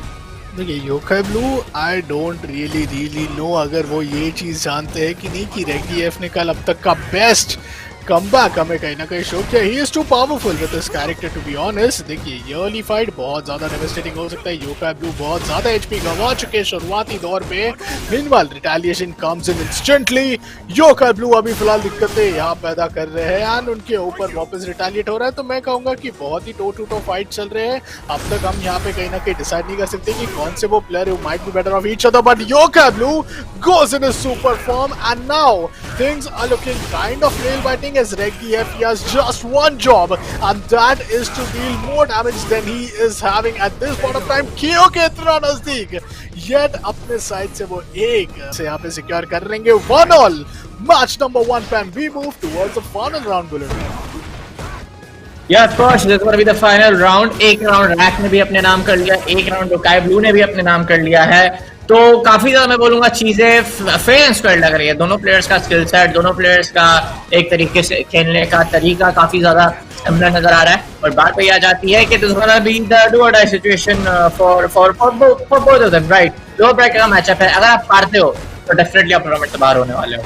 देखिए Yokai Blue I don't really know अगर वो ये चीज जानते हैं कि नहीं कि रेगीएफ ने कल अब तक का बेस्ट कमबैक हमें कहीं ना कहीं शो किया। He is too powerful with this character to be honest. देखिए ये अर्ली फाइट बहुत ज्यादा डेवास्टेटिंग हो सकता है। योकाई ब्लू बहुत ज्यादा एचपी गंवा चुके हैं शुरुआती दौर पे। Meanwhile retaliation comes in instantly. Yokai blue अभी फिलहाल दिक्कतें यहाँ पैदा कर रहे हैं एंड उनके ऊपर वापस रिटेलिएट हो रहा है। तो मैं कहूंगा कि बहुत ही टो टू टो फाइट चल रहे हैं। अब तक हम यहाँ पे कहीं ना कहीं डिसाइड नहीं कर सकते कि कौन से वो player who might be better of each other, but yokai blue goes in a super form and now things are looking kind of nail biting as Reggie he has just one job and that is to deal more damage than he is having at this point of time। KO के इतना नजदीक yet अपने side से वो एक से यहाँ पे सिक्योर कर लेंगे 1-all मैच नंबर 1 पे we move towards the final round bullet। Yeah, of course, this is going to be the final round। एक राउंड रैक ने भी अपने नाम कर लिया, एक राउंड योकाई ब्लू ने भी अपने नाम कर लिया है। तो काफी ज्यादा मैं बोलूंगा चीजें फेयर एंड स्क्वायर लग रही है। दोनों प्लेयर्स का स्किल सेट, दोनों प्लेयर्स का एक तरीके से खेलने का तरीका काफी ज्यादा सिमिलर नजर आ रहा है। और बात वही आ जाती है कि this is gonna be the do और die situation for both of them, right. Low break का मैचअप है, अगर आप हारते हो तो डेफिनेटली आप टूर्नामेंट से बाहर होने वाले हो।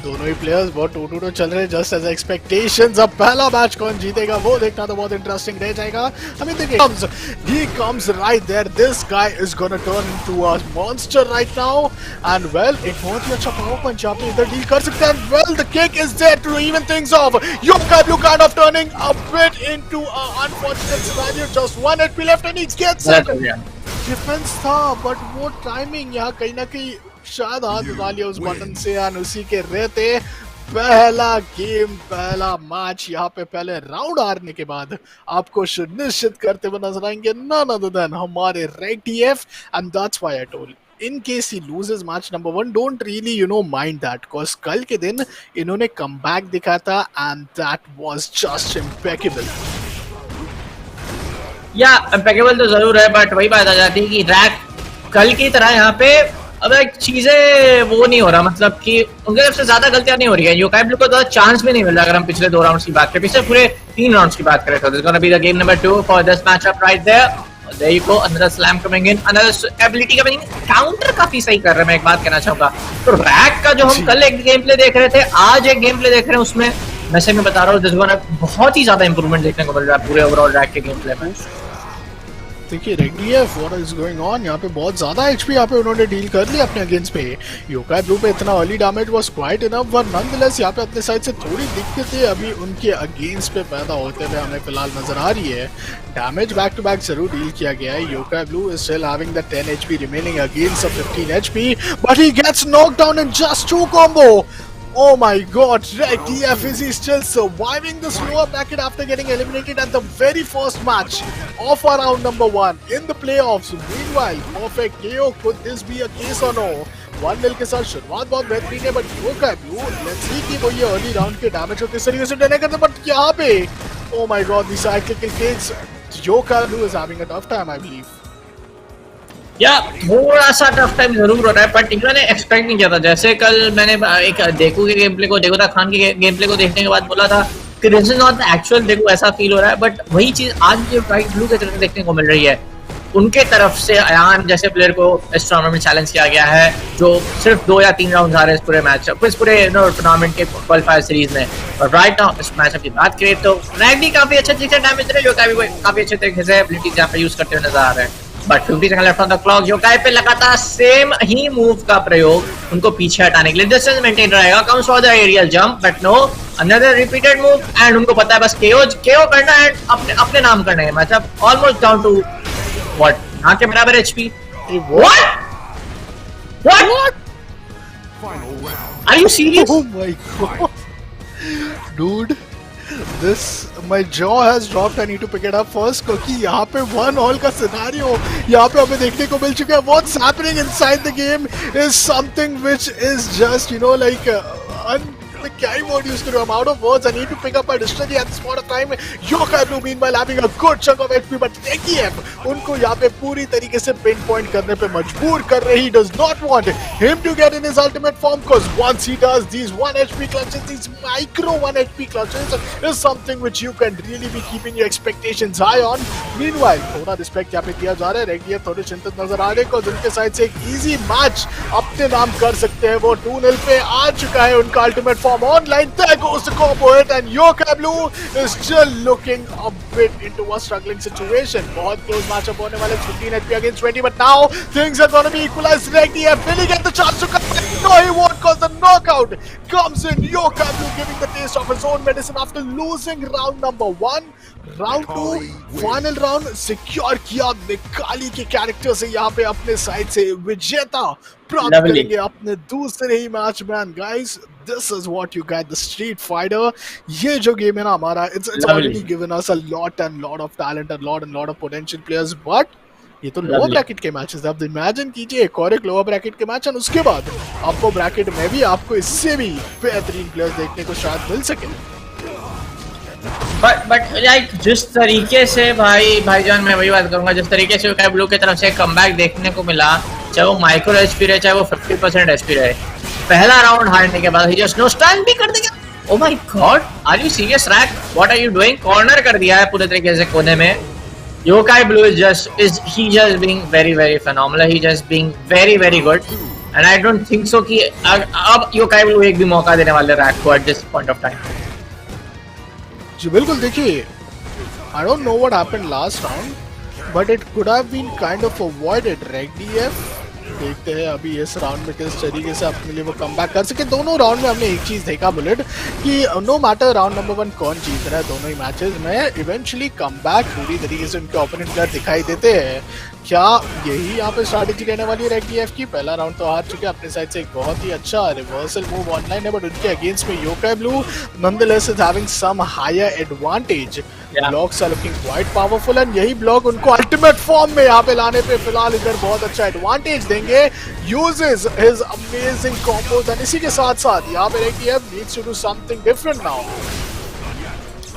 दोनों ही प्लेयर्स बहुत टू टू चल रहे हैं जस्ट एज एक्सपेक्टेशंस। अब पहला मैच कौन जीतेगा वो देखना तो बहुत इंटरेस्टिंग रह जाएगा। I mean he comes right there, this guy is gonna turn into a monster right now and well एक बहुत ही अच्छा पावर पंच यहाँ पे इधर डील कर सकता है। well the kick is there to even things off। Yokai blue kind of turning a bit into a unfortunate scenario, just 1 HP left and he gets it। Defence था बट वो timing यहाँ कहीं ना कहीं शायद हाथ उठा लिया उस बटन से और उसी के रहते पहला गेम पहला मैच यहाँ पे पहले राउंड हारने के बाद आपको सुनिश्चित करते हुए नजर आएंगे none other than हमारे RegDF and that's why I told in case he loses match number 1 don't really mind that cause कल के दिन इन्होंने comeback दिखा था and that was just impeccable। या इम्पेकेबल तो जरूर है बट वही बात आ जाती है कि रैक कल की तरह यहाँ पे अब एक चीजें वो नहीं हो रहा, मतलब कि उनके तरफ से ज्यादा गलतियां नहीं हो रही है। योकाई ब्लू को ज्यादा चांस भी नहीं मिल रहा। अगर हम पिछले 2 राउंड्स की बात करें, पिछले पूरे 3 राउंड्स की बात करें तो this gonna be the game number 2 for this matchup right there. There you go, another slam coming in, another ability coming in. Counter काफी सही कर रहे हैं, मैं एक बात कहना चाहूंगा। तो रैक का जो हम कल एक गेम प्ले देख रहे थे, आज एक गेम प्ले देख रहे हैं, उसमें मैं से बता रहा हूँ दिस गोना बहुत ही ज्यादा इंप्रूवमेंट देखने को मिल रहा है पूरे ओवरऑल रैक के गेम प्ले में। देखिए रेगडीएफ व्हाट इज गोइंग ऑन, यहाँ पे बहुत ज्यादा एचपी यहाँ पे उन्होंने डील कर लिया अपने अगेंस्ट पे। योकाई ब्लू पे इतना early damage was quite enough but nonetheless यहाँ पे अपने साइड से थोड़ी दिक्कतें अभी उनके अगेंस्ट पे पैदा होते हुए हमें फिलहाल नजर आ रही है। डैमेज बैक टू बैक जरूर डील किया गया है। Yokai Blue is still having the 10 HP remaining against 15 HP but he gets knocked down in just 2 combo. Oh my god, DF is he still surviving this lower bracket after getting eliminated at the very first match of our round number 1 in the playoffs। Meanwhile, perfect KO, could this be a case or no? 1-0 के साथ शुरुआत बहुत बेहतरीन है but yokai blue let's see कि वो ये early round के डैमेज को किस तरीके से डील करते हैं। बट यहाँ पे oh my god, the cyclical kicks, yokai blue is having a tough time I believe। या थोड़ा सा टफ टाइम जरूर हो रहा है बट इन्होंने एक्सपेक्ट नहीं किया था। जैसे कल मैंने एक देखू के गेम प्ले को, DekudaKhan के गेम प्ले को देखने के बाद बोला था कि this is not the actual देखो, ऐसा फील हो रहा है। बट वही चीज आज जो ब्राइट ब्लू के तरफ देखने को मिल रही है, उनके तरफ से अयान जैसे प्लेयर को इस टूर्नामेंट में चैलेंज किया गया है जो सिर्फ 2 या 3 राउंड आ रहे हैं इस पूरे मैच, इस पूरे टूर्नामेंट के क्वालिफायर सीरीज में। और राइट नाउ इस मैचअप की बात करें तो रैगडी काफी अच्छे तरीके से डैमेज दे रहे हैं, काफी अच्छे तरीके से एबिलिटीज यहाँ पे यूज करते हुए नजर आ रहे हैं। But 50 second left on the clock, yokai पे लगातार सेम ही मूव का प्रयोग उनको पीछे हटाने के लिए। डिस्टेंस मेंटेन रहेगा, comes for the aerial jump but no another repeated move and उनको पता है बस केओ करना है, अपने नाम करना है। मतलब ऑलमोस्ट डाउन टू व्हाट ना के बराबर HP. What are you serious? Oh my god, dude, this my jaw has dropped। I need to pick it up first क्योंकि यहाँ पे 1-all का सिनेरियो यहाँ पे हमें देखने को मिल चुका है। What's happening inside the game is something which is just like क्या ही word use करूं? I'm out of words. I need to pick up my dictionary at this point of time. Yokai Blue meanwhile having a good chunk of HP, but DekudaKhan उनको यहाँ पे पूरी तरीके से pinpoint करने पे मजबूर कर रहे. He does not want him to get in his ultimate form, because once he does, these 1 HP clutches, these micro 1 HP clutches is something which you can really be keeping your expectations high on. Meanwhile, थोड़ा respect यहाँ पे दिया जा रहा है. रेगडिएफ थोड़े चिंतित नजर आ रहे हैं, because उनके साइड से एक इजी मैच अपने नाम कर सकते हैं. वो 2-0 पे आ चुका है. उनका ultimate form online. There goes the combo hit, and Yokai Blue is still looking a bit into a struggling situation. बहुत close matchup होने वाले. 15 HP against 20, but now things are going to be equalized. Reggiev, will he get the chance to come back? No, he won't, because the knockout comes in. Yokai Blue giving the taste of his own medicine after losing round number 1. Round 2 final round secure किया. मिकाली के character से यहाँ पे अपने side से विजेता प्राप्त करेंगे अपने दूसरे ही मैच में. Guys, this is what you get, the Street Fighter. ये जो गेम है ना हमारा, it's already given us a lot of talent, a lot of potential players, but ये तो लोअर ब्रैकेट के मैचेस. अब इमेजिन कीजिए एक और एक लोअर ब्रैकेट के मैच, और उसके बाद आपको ब्रैकेट में भी आपको इससे भी बेहतरीन प्लेयर्स देखने को शायद मिल सके. बट लाइक जिस तरीके से भाईजान मैं वही बात करूंगा, जिस तरीके से योकाई ब्लू की तरफ से कमबैक देखने को मिला, चाहे वो माइक्रो एचपी रहे, चाहे वो 50% एचपी रहे, पहला राउंड हारने के बाद ही जस्ट नो स्टैंड भी कर देगा. Oh my god, are you serious Rack? What are you doing? Corner कर दिया है पूरे तरीके से कोने में. Yokai Blue is just being very phenomenal. He just being very good, and I don't think so कि अब योकाई ब्लू एक भी मौका देने वाले रैक को at this point of time. जी बिल्कुल. देखिए, I don't know what happened last round, but it could have been kind of avoided. Reggiev देखते हैं अभी इस राउंड में किस तरीके से अपने लिए वो कमबैक कर सके. दोनों राउंड में हमने एक चीज देखा बुलेट, कि नो मैटर राउंड नंबर 1 कौन जीत रहा है, दोनों ही मैचेस में इवेंचुअली कमबैक पूरी तरीके से उनके ओपोनेंट प्लेयर दिखाई देते हैं. क्या यही यहाँ पे स्ट्रैटेजी रहने वाली है रेगडिएफ की? पहला राउंड तो हार चुके हैं अपने साइड से. एक बहुत ही अच्छा रिवर्सल मूव ऑनलाइन है, बट उनके अगेंस्ट में Yokai Blue nonetheless is having some higher advantage. Blocks are looking quite powerful, and यही ब्लॉक उनको अल्टीमेट फॉर्म में यहाँ पे लाने पे फिलहाल इधर बहुत अच्छा एडवांटेज देंगे. Uses his amazing combos, and इसी के साथ साथ यहाँ पे RegDF needs to do something different now.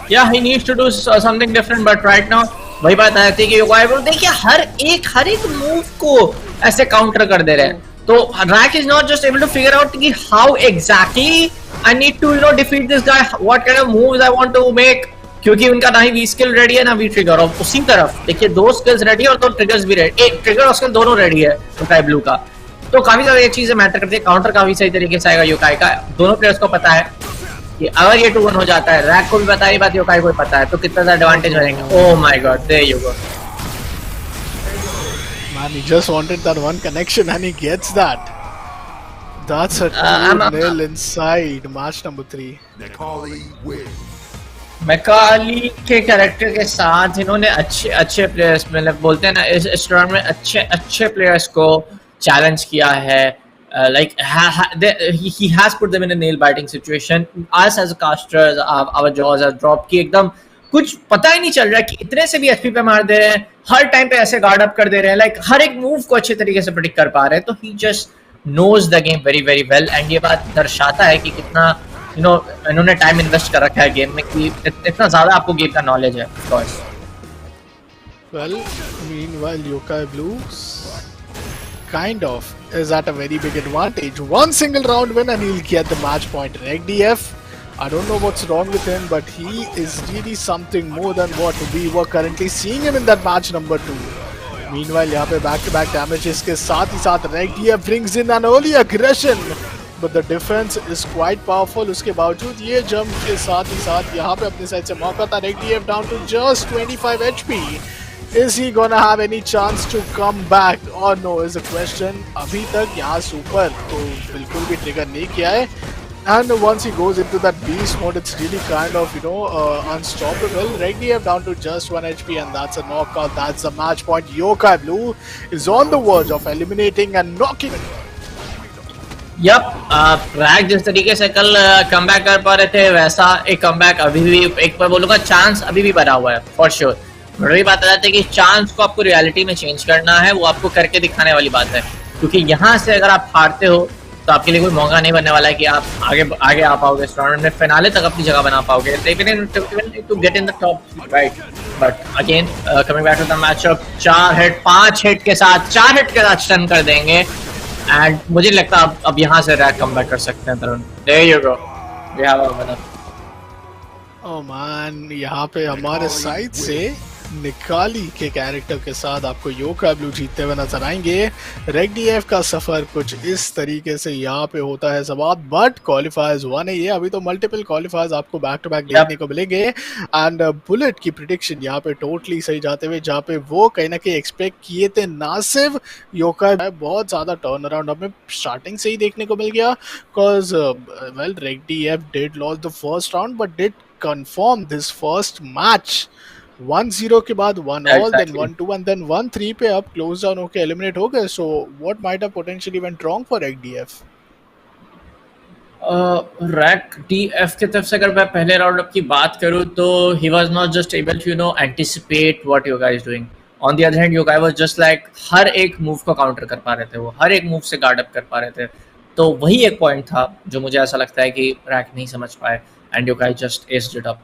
Yeah, he needs to do something different, but right now वही बात आ जाती है कि योकाई ब्लू देखिए हर एक मूव को ऐसे काउंटर कर दे रहे हैं. तो Rack is not just able to figure out कि how exactly I need to defeat this guy, what kind of moves I want to make, क्योंकि उनका ना ही वी स्किल रेडी है ना वी ट्रिगर. और उसी तरफ देखिए 2 स्किल्स रेडी है और 2 ट्रिगर्स भी रेडी, एक ट्रिगर और स्किल दोनों रेडी है योकाई ब्लू का. तो काफी ज्यादा ये चीजें मैटर करती है. काउंटर काफी सही तरीके से आएगा योकाई का. दोनों प्लेयर्स को पता है कि अगर ये 2-1 हो जाता है, रैक को भी पता है, बात योकाई को भी पता है, तो कितना ज्यादा एडवांटेज हो जाएगा. Oh my god, there you go. Man, he just wanted that one connection and he gets that. That's a 2-0 inside match number 3. मैकाली के कैरेक्टर के साथ इन्होंने अच्छे प्लेयर्स, मतलब बोलते हैं ना इस राउंड में अच्छे प्लेयर्स को चैलेंज किया है. Like he has put them in a nail biting situation. Us as casters, our jaws are dropped कि एकदम कुछ पता ही नहीं चल रहा है कि इतने से भी एचपी पे मार दे रहे हैं, हर टाइम पे ऐसे गार्ड अप कर दे रहे हैं, लाइक हर एक मूव को अच्छे तरीके से प्रेडिक्ट कर पा रहे हैं. तो he just knows the game very well, and ये बात दर्शाता है कि कितना इन्होंने टाइम इन्वेस्ट कर रखा है गेम में, कि इतना ज्यादा आपको गेम का नॉलेज है. Of course. Well, meanwhile, Yokai Blue kind of is at a very big advantage. One single round win and he'll get the match point. Reggiev, I don't know what's wrong with him, but he is really something more than what we were currently seeing him in that match number 2. Meanwhile, यहाँ पे back-to-back damages के साथ ही साथ Reggiev brings in an early aggression, but the defense is quite powerful. उसके बावजूद ये jump के साथ ही साथ यहाँ पे अपने साइड से मौका था. Reggiev down to just 25 HP. Is he gonna have any chance to come back or no is the question. अभी तक यहाँ सुपर तो बिल्कुल भी ट्रिगर नहीं किया है, and once he goes into that beast mode, it's really kind of unstoppable. Reggiev down to just 1 HP, and that's a knockout. That's the match point. Yokai Blue is on the verge of eliminating and knocking. Rack जिस तरीके से कल comeback कर पा रहे थे, वैसा एक कमबैक अभी भी, एक बार बोलूंगा चांस अभी भी बना हुआ है फॉर श्योर. वही बात आ जाती है कि चांस को आपको रियलिटी में चेंज करना है, वो आपको करके दिखाने वाली बात है. क्योंकि यहाँ से अगर आप हारते हो तो आपके लिए कोई मौका नहीं बनने वाला है कि आप आगे आ पाओगे इस राउंड में, फिनाले तक अपनी जगह बना पाओगे, to get in the top, right. But again coming back to the matchup, 4 hit के साथ स्टन कर देंगे, एंड मुझे लगता है अब यहाँ से रैक कम बैक कर सकते हैं Tarun. There you go, we have a winner. Oh man, यहाँ पे हमारे साइड से निकाली के कैरेक्टर के साथ आपको योका ब्लू जीतते हुए नजर आएंगे। रेग डीएफ का सफर कुछ इस तरीके से यहाँ पे होता है समाप्त, बट क्वालिफायर्स 1 है ये, अभी तो मल्टीपल क्वालिफायर्स आपको बैक टू बैक देखने को मिलेंगे। एंड बुलेट की प्रिडिक्शन यहाँ पे टोटली सही जाते हुए, जहाँ पे वो कहीं ना कहीं एक्सपेक्ट किए थे नासिफ योका बहुत ज्यादा टर्न अराउंड हमें स्टार्टिंग से ही देखने को मिल गया, बिकॉज वेल रेग DF did loss the first round but did confirm this first match. 1-0 के बाद 1-all, then 1-2 and then 1-3 पे अब क्लोज डाउन होके एलिमिनेट हो गए। So what might have potentially went wrong for RegDF? RegDF की तरफ से अगर मैं पहले राउंड अप की बात करूं तो he was not just able to anticipate what you guys doing. On the other hand you guys was just like हर एक मूव को काउंटर कर पा रहे थे, वो हर एक मूव से गार्ड अप कर पा रहे थे। तो वही एक पॉइंट था जो मुझे ऐसा लगता है कि रैक नहीं समझ पाए, and you guys just aced it up.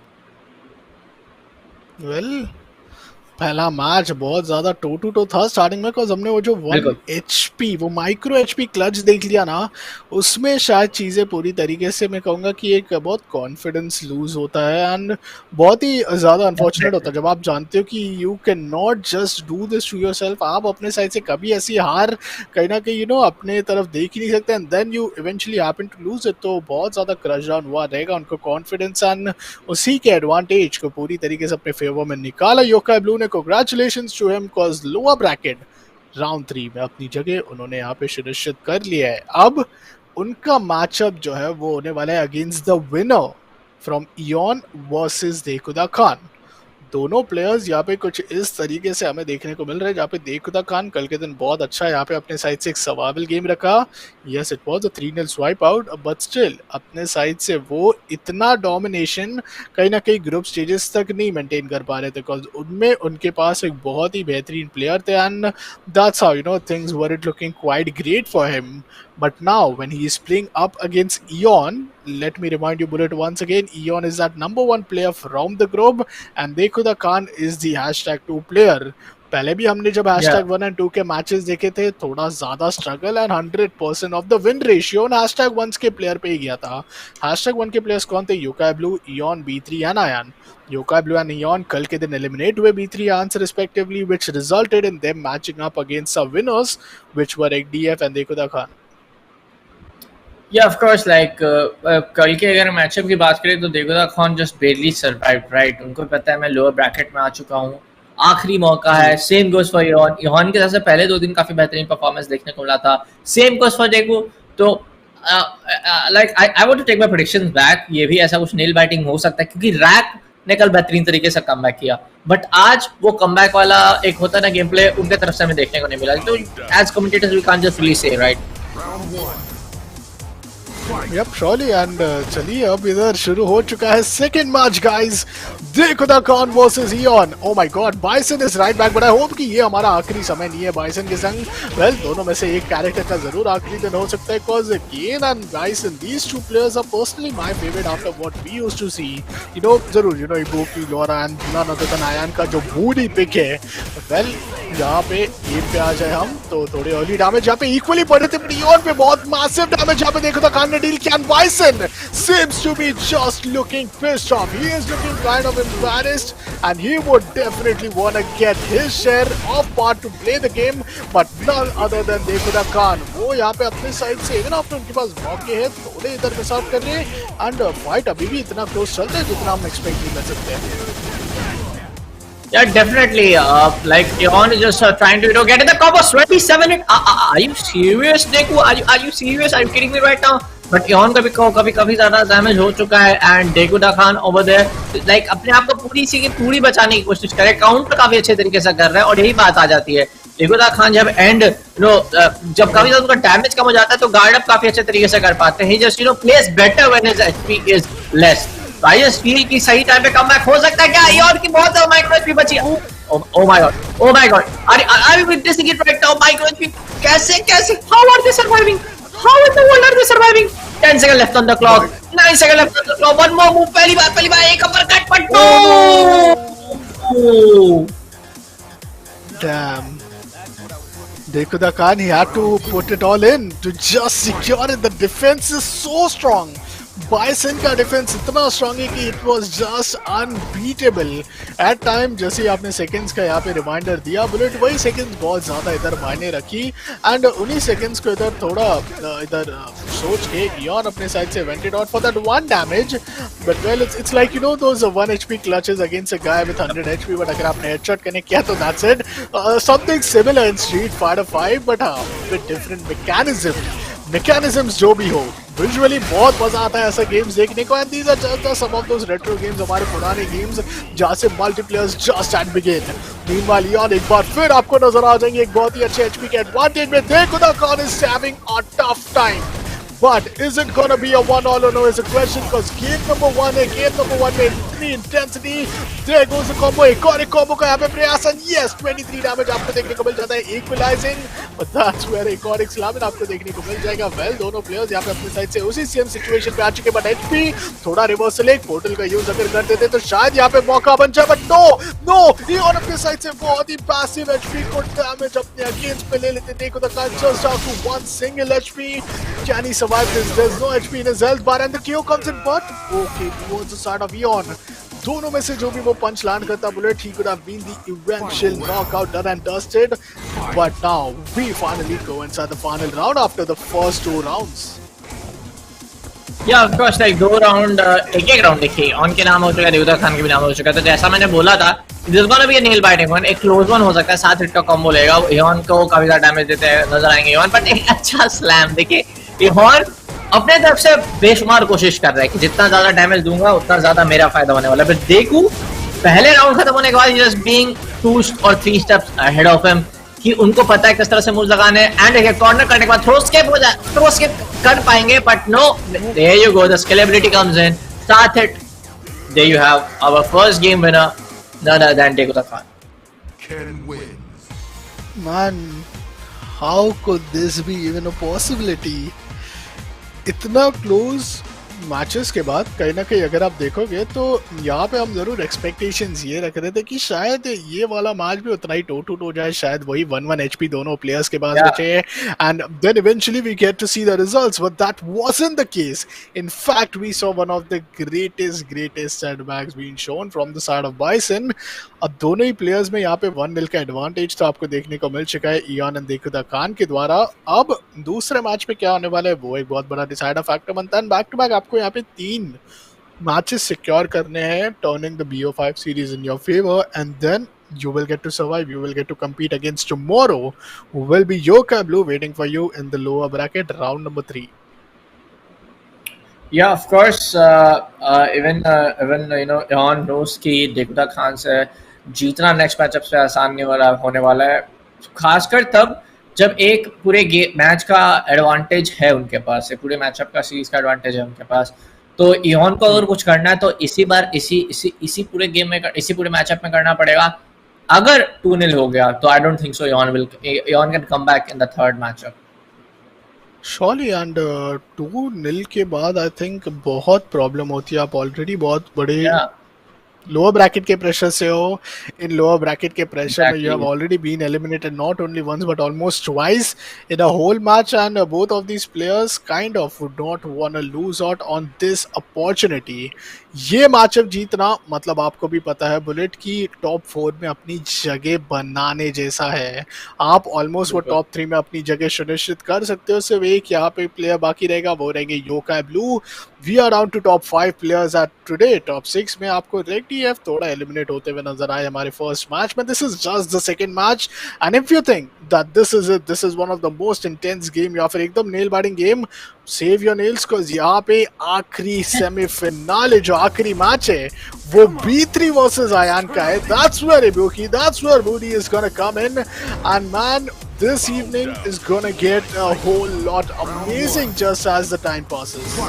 Well पहला मैच बहुत ज्यादा टो था स्टार्टिंग में, बिकॉज हमने वो जो 1 HP वो माइक्रो HP क्लच देख लिया ना, उसमें शायद चीज़ें पूरी तरीके से मैं कहूँगा कि एक बहुत कॉन्फिडेंस लूज होता है, एंड बहुत ही ज़्यादा अनफॉर्चुनेट होता है जब आप जानते हो कि you can not just do this to yourself. आप अपने साइड से कभी ऐसी हार कहीं ना कहीं अपने तरफ देख ही नहीं सकते, and then you eventually happen to lose it. तो बहुत ज़्यादा क्रश डाउन हुआ रहेगा उनको कॉन्फिडेंस, एंड उसी के एडवांटेज को पूरी तरीके से अपने फेवर में निकाला योका ब्लू ने। Congratulations to him, cause lower bracket round 3 में अपनी जगह उन्होंने यहाँ पे सुनिश्चित कर लिया है। अब उनका मैचअप जो है वो होने वाला है against the winner from ion versus DekudaKhan। दोनों प्लेयर्स यहाँ पे कुछ इस तरीके से हमें देखने को मिल रहे हैं, जहाँ पे DekudaKhan कल के दिन बहुत अच्छा यहाँ पे अपने साइड से एक सर्वाइवल गेम रखा। Yes it was a 3-0 swipe out, but still अपने साइड से वो इतना डोमिनेशन कहीं ना कहीं ग्रुप स्टेजेस तक नहीं मेंटेन कर पा रहे थे, बिकॉज उनमें उनके पास एक बहुत ही बेहतरीन प्लेयर थे, and that's how things were it looking quite great for him. But now when he is playing up against Eon, let me remind you Bullet once again, Eon is that #1 player from the group and DekudaKhan is the #2 player. पहले भी हमने जब #1 and 2 के matches देखे थे थोड़ा ज्यादा struggle and 100% of the win ratio #1 के प्लेयर पे ही गया था। #1 के प्लेयर्स कौन थे? Yoka Blue, Eon, B3 and Ion. Yoka Blue and Eon कल के दिन एलिमिनेट हुए B3 Ion respectively, which resulted in them matching up against the winners which were DF and DekudaKhan। Yeah, of course, like कल के अगर matchup की बात करें तो DekudaKhan just barely survived, right? उनको पता है मैं लोअर ब्रैकेट में आ चुका हूँ, आखिरी मौका है। सेम गोस फॉर इयॉन के सबसे पहले 2 दिन काफी बेहतरीन परफॉर्मेंस देखने को मिला था। Same goes for Deku. तो like I want to take my predictions back. ये भी ऐसा कुछ नेल बाइटिंग हो सकता है क्योंकि रैक ने कल बेहतरीन तरीके से कमबैक किया, बट आज वो कमबैक वाला एक होता है ना गेम प्ले, उनके तरफ से हमें देखने को नहीं मिला। तो as commentators we can't just really say, right? Yep, surely, and चलिए अब इधर शुरू हो चुका है second match guys, DekudaKhan versus ion. O my God, bison is right back, but I hope कि ये हमारा आखिरी समय नहीं है बाइसन के संग। वेल दोनों में से एक कैरेक्टर का जरूर आखिरी दिन हो सकता है, because Ken and Bison these 2 players are personally my favourite after what we used to see. जरूर Ibuki, Laura and none other than Ion का जो बूडी पिक है। वेल यहाँ पे गेम पे आ जाए हम तो थोड़े अर्ली डैमेज यहाँ पे इक्वली पड़े थे, इयॉन पे बहुत मैसिव डैमेज यहाँ पे DekudaKhan ने डील किया, and Bison seems to be just looking pissed off. He is looking kind of embarrassed and he would definitely want to get his share of part to play the game, but none other than DekudaKhan. वो यहाँ पे अपने side से even after उनके पास मौके हैं थोड़े इधर मिस आउट कर रहे हैं, एंड फाइट अभी भी इतना क्लोज चल रहा है जितना हम एक्सपेक्ट नहीं कर सकते हैं। Yeah, definitely. Like Eon is just trying to get in the cover. 27. Are you serious, Deku? Are you serious? Are you kidding me right now? But Eon का भी काफी ज्यादा डैमेज हो चुका है, and DekudaKhan over there like अपने आप को पूरी बचाने की कोशिश करे, काउंटर काफी अच्छे तरीके से कर रहा है, और यही बात आ जाती है DekudaKhan जब एंड जब काफी ज्यादा उनका डैमेज कम हो जाता है तो गार्ड अप काफी अच्छे तरीके से कर पाते हैं। He just plays better when his HP is less. I just feel कि सही टाइम पे कमबैक हो सकता है क्या? इयॉन की बहुत ज्यादा माइक्रो एचपी बची है। Oh my god, are we witnessing it right now? Micro HP कैसे how are they surviving? How in the world are they surviving? 10 seconds left on the clock. 9 seconds left on the clock. One more move. पहली बार एक uppercut, but no. Damn. DekudaKhan, he had to put it all in to just secure it. The defense is so strong. Bison का defence इतना strong है कि it was just unbeatable at time. जैसे ही आपने seconds का यहाँ पे रिमाइंडर दिया, बुलेट वही सेकंड्स बहुत ज्यादा इधर मायने रखी एंड उन्हीं सेकंड्स को इधर थोड़ा इधर सोच के इयॉन अपने साइड से vented out for that one damage. But well it's like you know those 1 HP clutches against a guy with 100 HP. But अगर आपने हेडशॉट कनेक्ट किया तो that's it. Something similar in Street Fighter 5 but हाँ with different mechanisms जो भी हो. Visually बहुत मजा आता है ऐसा गेम्स देखने को and these are just some of those retro games, हमारे पुराने गेम्स जहां से multiplayers just at begin. Meanwhile Eon एक बार फिर आपको नजर आ जाएंगे एक बहुत ही अच्छे एचपी के एडवांटेज में. DekudaKhan is having a tough time. But is it gonna be a one all or no is a question because game number 1 है. Game number 1 में इतनी intensity. There goes the combo. एक और एक combo का यहाँ पे प्रयास and yes 23 damage आपको देखने को मिल जाता है. Equalizing but that's where एक और एक slam आपको देखने को मिल जाएगा. Well दोनों players यहाँ पे अपनी साइड से उसी सेम सिचुएशन पे आ चुके but HP थोड़ा रिवर्सल एक पोर्टल का यूज अगर कर देते तो शायद यहाँ पे मौका बन जाए. but no Eon अपने साइड से बहुत ही passive HP को damage अपने अगेंस्ट पे ले लेते. DekudaKhan just down to 1 single HP. Can he survive this? There's no HP in his health bar and the KO comes in but okay towards the side of Eon. दोनों में से जो भी वो पंच लैंड करता bullet, he could have been the eventual knockout done and dusted. But now we finally go inside the final round after the first 2 rounds. Yeah, of course, like 2 round एक round देखिए on के नाम हो चुका है, DekudaKhan के भी नाम हो चुका है. तो जैसा मैंने बोला था this is gonna be a nail biting one. एक क्लोज वन हो सकता है, 7 हिट का कॉम्बो लेगा. इयॉन को काफी ज्यादा डैमेज देते हैं नजर आएंगे इयॉन. बट एक अच्छा स्लैम देखिए, इयॉन अपने तरफ से बेशुमार कोशिश कर रहा है कि जितना ज्यादा डैमेज दूंगा उतना ज्यादा मेरा फायदा होने वाला है. बट देखू पहले राउंड खत्म होने के बाद जस्ट बीइंग 2 और 3 स्टेप्स अहेड ऑफ हिम कि उनको पता है किस तरह से मूव लगाने हैं. एंड एक कॉर्नर करने के बाद थ्रो स्केप कर पाएंगे but no. There you go, the scalability comes in. 7 hit. There you have our first game winner none other than DekudaKhan. Man, how could this be even a possibility? इतना close matches के बाद कहीं ना कहीं अगर आप देखोगे तो यहाँ पे हम जरूर एक्सपेक्टेशंस ये रख रहे थे कि शायद ये वाला मैच भी उतना ही टो टू टो जाए. शायद वही 1-1 HP दोनों प्लेयर्स के पास बचे and then eventually we get to see the results but that wasn't the case. In fact we saw one of the greatest setbacks being shown from the side of Bison. अब दोनों ही players में यहाँ पे 1-0 का advantage तो आपको देखने को मिल चुका है इयॉन एंड DekudaKhan के द्वारा. अब दूसरे मैच में क्या होने वाला है वो एक बहुत बड़ा डिसाइडर फैक्टर बनता है. बैक टू बैक आपको यहाँ पे 3 मैचेस सिक्योर करने हैं, turning the BO5 series in your favour and then you will get to survive, you will get to compete against tomorrow who will be Yokai Blue waiting for you in the lower bracket round number 3. Yeah, of course. Even you know, Eon knows कि DekudaKhan से जीतना next matchup से आसान नहीं होने वाला है, खासकर तब जब एक पूरे मैच का एडवांटेज है उनके पास, पूरे मैचअप का सीरीज का एडवांटेज है उनके पास. तो इयॉन को अगर कुछ करना है तो इसी बार इसी पूरे गेम में इसी पूरे मैचअप में करना पड़ेगा. अगर 2-0 हो गया तो I don't think so Eon can come back in the third matchup. Surely and 2-0 के बाद आई थिंक बहुत प्रॉब्लम होती है. आप ऑलरेडी बहुत बड़े लोअर ब्रैकेट के प्रेशर से हो. इन लोअर ब्रैकेट के प्रेशर में you have already been eliminated not only once but almost twice in a whole match and both of these players kind of would not want to lose out on this opportunity. ये matchup जीतना मतलब आपको भी पता है bullet की top 4 में अपनी जगह बनाने जैसा है. आप ऑलमोस्ट वो टॉप 3 में अपनी जगह सुनिश्चित कर सकते हो. सिर्फ एक यहाँ पे प्लेयर बाकी रहेगा, वो रहेंगे Yokai Blue. We are down to top 5 players at today. Top 6 में आपको रेड थोड़ा एलिमिनेट होते हुए नजर आए हमारे फर्स्ट मैच में. This is just the second match and if you think that this is one of the most intense game या फिर एकदम nail biting game, save your nails because यहाँ पे आखिरी सेमीफिनाले जो आखिरी मैच है वो B3 वर्सेस आयान का है. That's where Moody is gonna come in and man this evening is gonna get a whole lot amazing just as the time passes.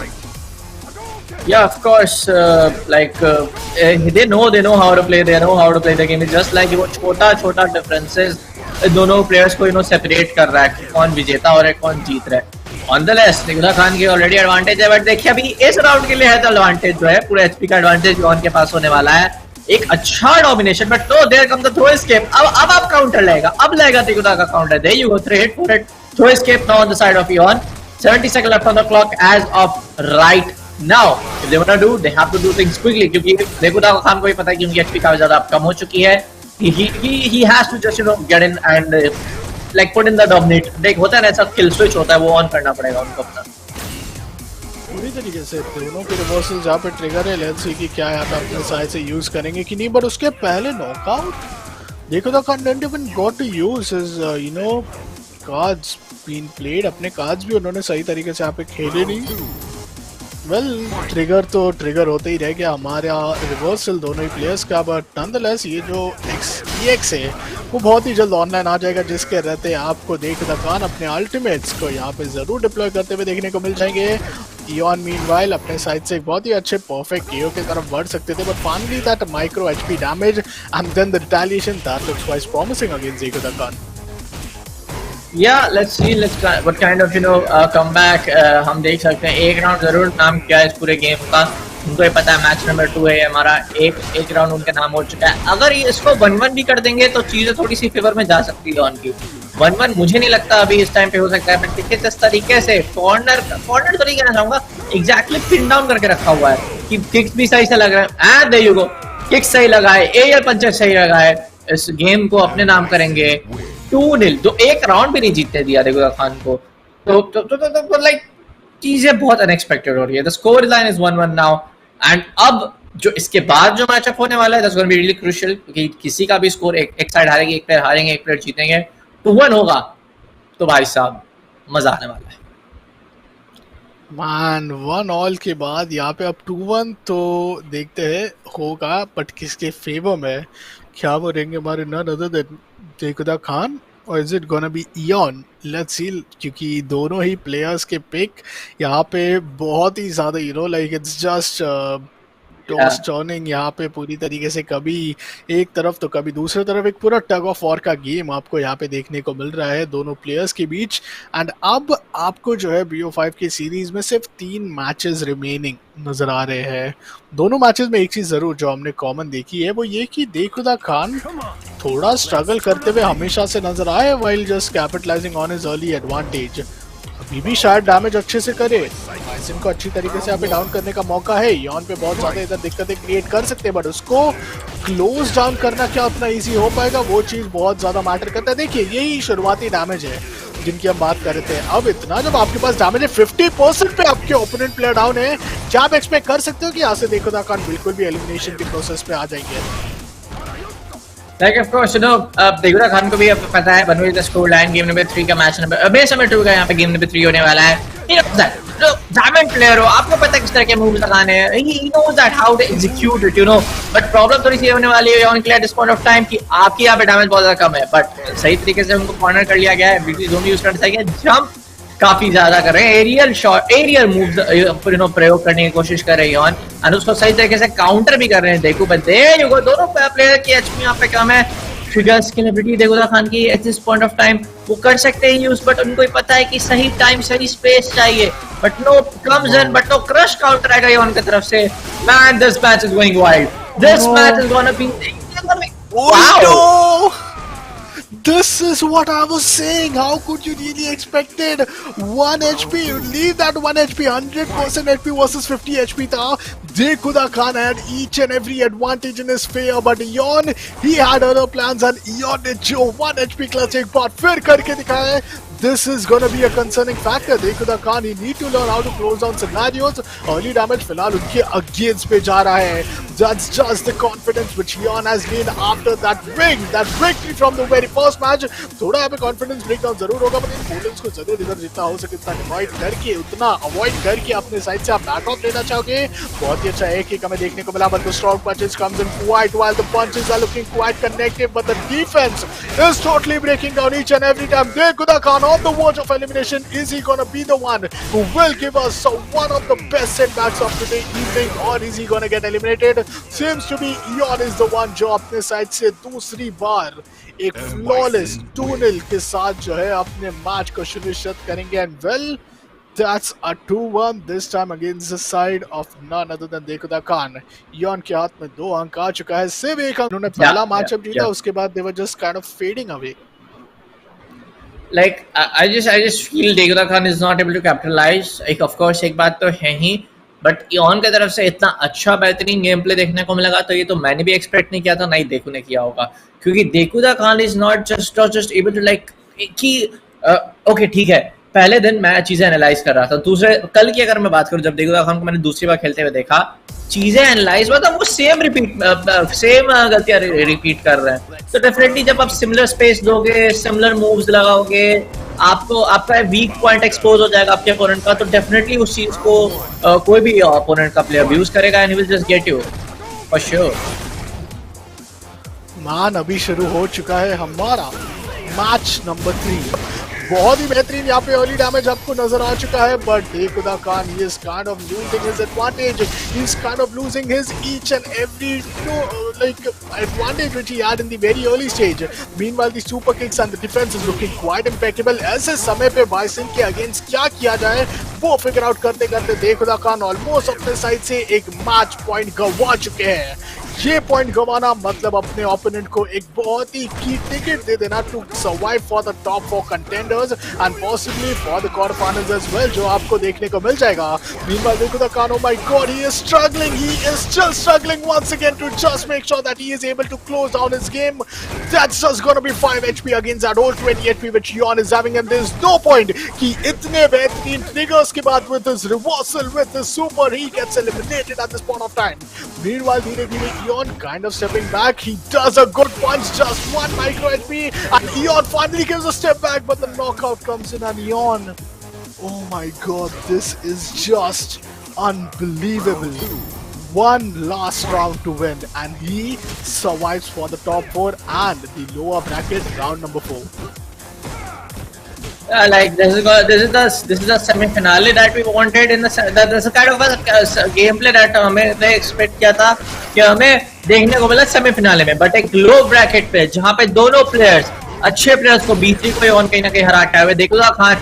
Yeah, of course. They know how to play. They know how to play the game. It's just like वो छोटा differences दोनों players को separate कर रहा है कौन विजेता और कौन जीत रहा है. ऑनदलेस DekudaKhan की ऑलरेडी एडवांटेज है, बट देखिए अभी इस राउंड के लिए है तो एडवांटेज जो है पूरे एचपी का एडवांटेज ऑन के पास होने वाला है। एक अच्छा domination, but no there come the throw escape. अब आप काउंटर लेगा, अब लेगा Dekuda का counter. There you go, 3 hit 4 hit throw escape now on the side of Eon। 70 second left on the clock as of right now. If they want to do, they have to do things quickly, क्योंकि DekudaKhan को भी पता है कि उनकी HP काफी ज्यादा कम हो चुकी है। he has to just get in and like put in the dominate। देख होता है ना ऐसा, किल स्विच होता है, वो ऑन करना पड़ेगा उनको अपना पूरी तरीके से। दोनों के रिवर्सल जहाँ पे ट्रिगर है, लेट्स सी कि क्या यहाँ पे अपने साइड से यूज करेंगे कि नहीं। बट उसके पहले knockout DekudaKhan didn't even got to use his cards being played। अपने कार्ड्स भी उन्होंने सही तरीके से यहाँ पे खेले नहीं। वेल ट्रिगर तो ट्रिगर होते ही रह गया हमारा रिवर्सल दोनों ही प्लेयर्स का। बट नॉनदलेस ये जो EX है वो बहुत ही जल्द ऑनलाइन आ जाएगा, जिसके रहते आपको DekudaKhan अपने अल्टीमेट्स को यहाँ पे जरूर डिप्लॉय करते हुए देखने को मिल जाएंगे। Eon मीनवाइल अपने साइड से एक बहुत ही अच्छे परफेक्ट KO की तरफ बढ़ सकते थे, but finally that micro HP damage and then the retaliation that looks quite promising against DekudaKhan। Yeah, let's see what kind of comeback हम देख सकते हैं। एक राउंड जरूर नाम किया है इस पूरे गेम का, उनको ये पता है मैच नंबर 2 है हमारा। एक राउंड उनके नाम हो चुका है। अगर ये इसको 1-1 भी कर देंगे तो चीजें थोड़ी सी फेवर में जा सकती है उनकी। 1-1 मुझे नहीं लगता अभी इस टाइम पे हो सकता है, बट देखिए जिस तरीके से कॉर्नर तो नहीं कहना चाहूंगा, एग्जैक्टली पिन डाउन करके रखा हुआ है कि किक्स भी सही से लग रहा है। And there you go, kicks सही लगाए, एयर पंचर सही लगाए, इस गेम को अपने नाम करेंगे 2-0। तो एक राउंड भी नहीं जीतने दिया DekudaKhan को। तो लाइक चीजें बहुत अनएक्सपेक्टेड हो रही है। The score line is 1-1 now. And अब जो इसके बाद जो मैचअप होने वाला है that's gonna be really crucial, क्योंकि किसी का भी स्कोर एक साइड हारेगी, एक प्लेयर हारेंगे, एक प्लेयर जीतेंगे, 2-1 होगा तो भाई साहब मजा आने वाला है। मान 1-1 के बाद यहाँ पे अब 2-1 तो देखते हैं होगा, बट किसके फेवर में क्या वो रहेंगे हमारे नन अदर देन DekudaKhan और is it gonna be Eon। Let's see, क्योंकि दोनों ही प्लेयर्स के पिक यहाँ पे बहुत ही ज़्यादा like it's just toss turning यहाँ पे पूरी तरीके से, कभी एक तरफ तो कभी दूसरी तरफ। एक पूरा टग ऑफ वॉर का गेम आपको यहाँ पे देखने को मिल रहा है दोनों प्लेयर्स के बीच। एंड अब आपको जो है BO5 की सीरीज में सिर्फ 3 मैचेस रिमेनिंग नजर आ रहे हैं। दोनों मैचेस में एक चीज जरूर जो हमने कॉमन देखी है वो ये कि DekudaKhan थोड़ा स्ट्रगल करते हुए हमेशा से नजर आए, while just capitalising on his early advantage. अभी भी शायद डैमेज अच्छे से करे, बाइसन को अच्छी तरीके से यहाँ पे डाउन करने का मौका है। Eon पे बहुत ज्यादा इधर दिक्कतें क्रिएट कर सकते हैं, बट उसको क्लोज डाउन करना क्या उतना इजी हो पाएगा, वो चीज बहुत ज्यादा मैटर करता है। देखिए यही शुरुआती डैमेज है जिनकी हम बात कर रहे थे। अब इतना जब आपके पास डैमेज है 50% पे आपके ओपोनेंट प्लेयर डाउन है, क्या आप एक्सपेक्ट कर सकते हो कि यहाँ से DekudaKhan बिल्कुल भी एलिमिनेशन के प्रोसेस पे आ जाएंगे? Like of course DekudaKhan को भी अब पता है बनवे the score line game number 3 का मैच नंबर बेस नंबर 2 का यहाँ पे गेम नंबर 3 होने वाला है। डायमंड प्लेयर हो, आपको पता है किस तरह के मूव लगाने हैं, he knows that how to execute it but problem थोड़ी सी होने वाली है Eon के लिए at this point of time कि आपकी यहाँ पे डैमेज बहुत ज्यादा कम है, बट सही तरीके से उनको कॉर्नर कर लिया गया है। बिल्कुल जोन यूज करना चाहिए, जंप काफी ज्यादा कर रहे हैं, एरियल शॉट एरियल मूव्स प्रयोग करने की कोशिश कर रहे हैं Eon, और उसको सही तरीके से काउंटर भी कर रहे हैं देखो। बट देयर यू गो, दोनों प्लेयर की एचपी यहाँ पे कम है। ट्रिगर्स की एबिलिटी DekudaKhan की at this point of time वो कर सकते हैं यूज, बट उनको ही पता है कि सही टाइम सही स्पेस चाहिए। But no comes in, but no crush counter आएगा Eon की तरफ से। Man this match is going wild, this match is gonna be wow. This is what I was saying. How could you really expect it? 1 HP, leave that 1 HP, 100% HP versus 50 HP था। DekudaKhan had each and every advantage in his favor, but Eon, he had other plans and Eon ने जो 1 HP clutch एक बार फिर करके दिखाया है। This is gonna be a concerning factor. DekudaKhan, he need to learn how to close down scenarios. Early damage फिलहाल उनके against पे जा रहा है। That's just the confidence which Eon has gained after that win, that victory from the very first match. थोड़ा यहाँ पे confidence breakdown जरूर होगा, but इन bowlers को जरूर इधर जितना हो सके उतना avoid करके अपने साइड से आप बैक ऑफ लेना चाहोगे। बहुत ही अच्छा एक हमें देखने को मिला, but the strong punches comes in quite while the punches are looking quite connective, but the defense is totally breaking down each and every time. DekudaKhan on the verge of elimination. Is he gonna be the one who will give us one of the best setbacks of today evening, or is he gonna get eliminated? Seems to be Eon is the one जो अपने side से दूसरी बार एक flawless 2-0 के साथ जो है अपने मैच को सुनिश्चित करेंगे। And well That's a 2-1 this time against the side of none other than DekudaKhan. Eon के हाथ में 2 अंक आ चुका है, सिर्फ 1 अंक उन्होंने Yeah, पहला yeah, मैचअप जीता, yeah. उसके बाद they were just kind of fading away. Like I just feel DekudaKhan is not able to capitalize. एक of course एक बात तो है ही, बट ईऑन की तरफ से इतना अच्छा बेहतरीन गेम प्ले देखने को मिलेगा तो ये तो मैंने भी एक्सपेक्ट नहीं किया था, ना ही देखू ने किया होगा, क्योंकि DekudaKhan is not just able to like कि ओके ठीक है, पहले दिन मैं चीजें एनालाइज कर रहा था, दूसरे कल की अगर मैं बात करूं जब DekudaKhan को मैंने दूसरी बार खेलते हुए देखा, चीजें एनालाइज मतलब वो सेम गलतियां रिपीट कर रहे हैं, तो डेफिनेटली जब आप सिमिलर स्पेस दोगे, सिमिलर मूव्स लगाओगे, आपको आपका वीक पॉइंट एक्सपोज हो जाएगा आपके अपोनेंट का, तो डेफिनेटली उस चीज को कोई भी अपोनेंट का प्लेयर यूज करेगा and he will just get you for sure. मान अभी शुरू हो चुका है हमारा मैच नंबर 3। बहुत ही बेहतरीन यहाँ पे अर्ली डैमेज आपको नजर आ चुका है, but DekudaKhan he is kind of losing his advantage. He's kind of losing his each and every advantage which he had in the very early stage. Meanwhile the super kicks and the defense is looking quite impeccable. ऐसे समय पे bison के against क्या किया जाए वो figure out करते करते DekudaKhan ऑलमोस्ट अपने साइड से एक मैच पॉइंट गंवा चुके हैं। ये पॉइंट गंवाना मतलब अपने ओपोनेंट को एक बहुत ही की टिकट दे देना to survive for the top 4 contenders and possibly for the quarter finals as well, जो आपको देखने को मिल जाएगा। Meanwhile DekudaKhan, oh my god, he is struggling, he is still struggling once again to just make sure that he is able to close down his game. That's just gonna be 5 HP against that old 20 HP which Yearlong is having, and there's no point कि इतने बेहतरीन triggers के बाद with his reversal, with his super, he gets eliminated at this point of time. Meanwhile धीरे धीरे Yearlong kind of stepping back, he does a good punch, just 1 micro HP, and Yearlong finally gives a step back, but the knockout comes in and Yearlong, oh my god, this is just unbelievable. One last round to win and he survives for the top 4 and the lower bracket round number 4. Like this is the semi-finale that we wanted in that's a kind of a gameplay that हमें expect किया था कि हमें देखने को मिला semi-finale में, but एक लो ब्रैकेट पे जहाँ पे दोनों प्लेयर्स अच्छे प्लेयर्स को बीच को ऑन कहीं ना कहीं हराता है। DekudaKhan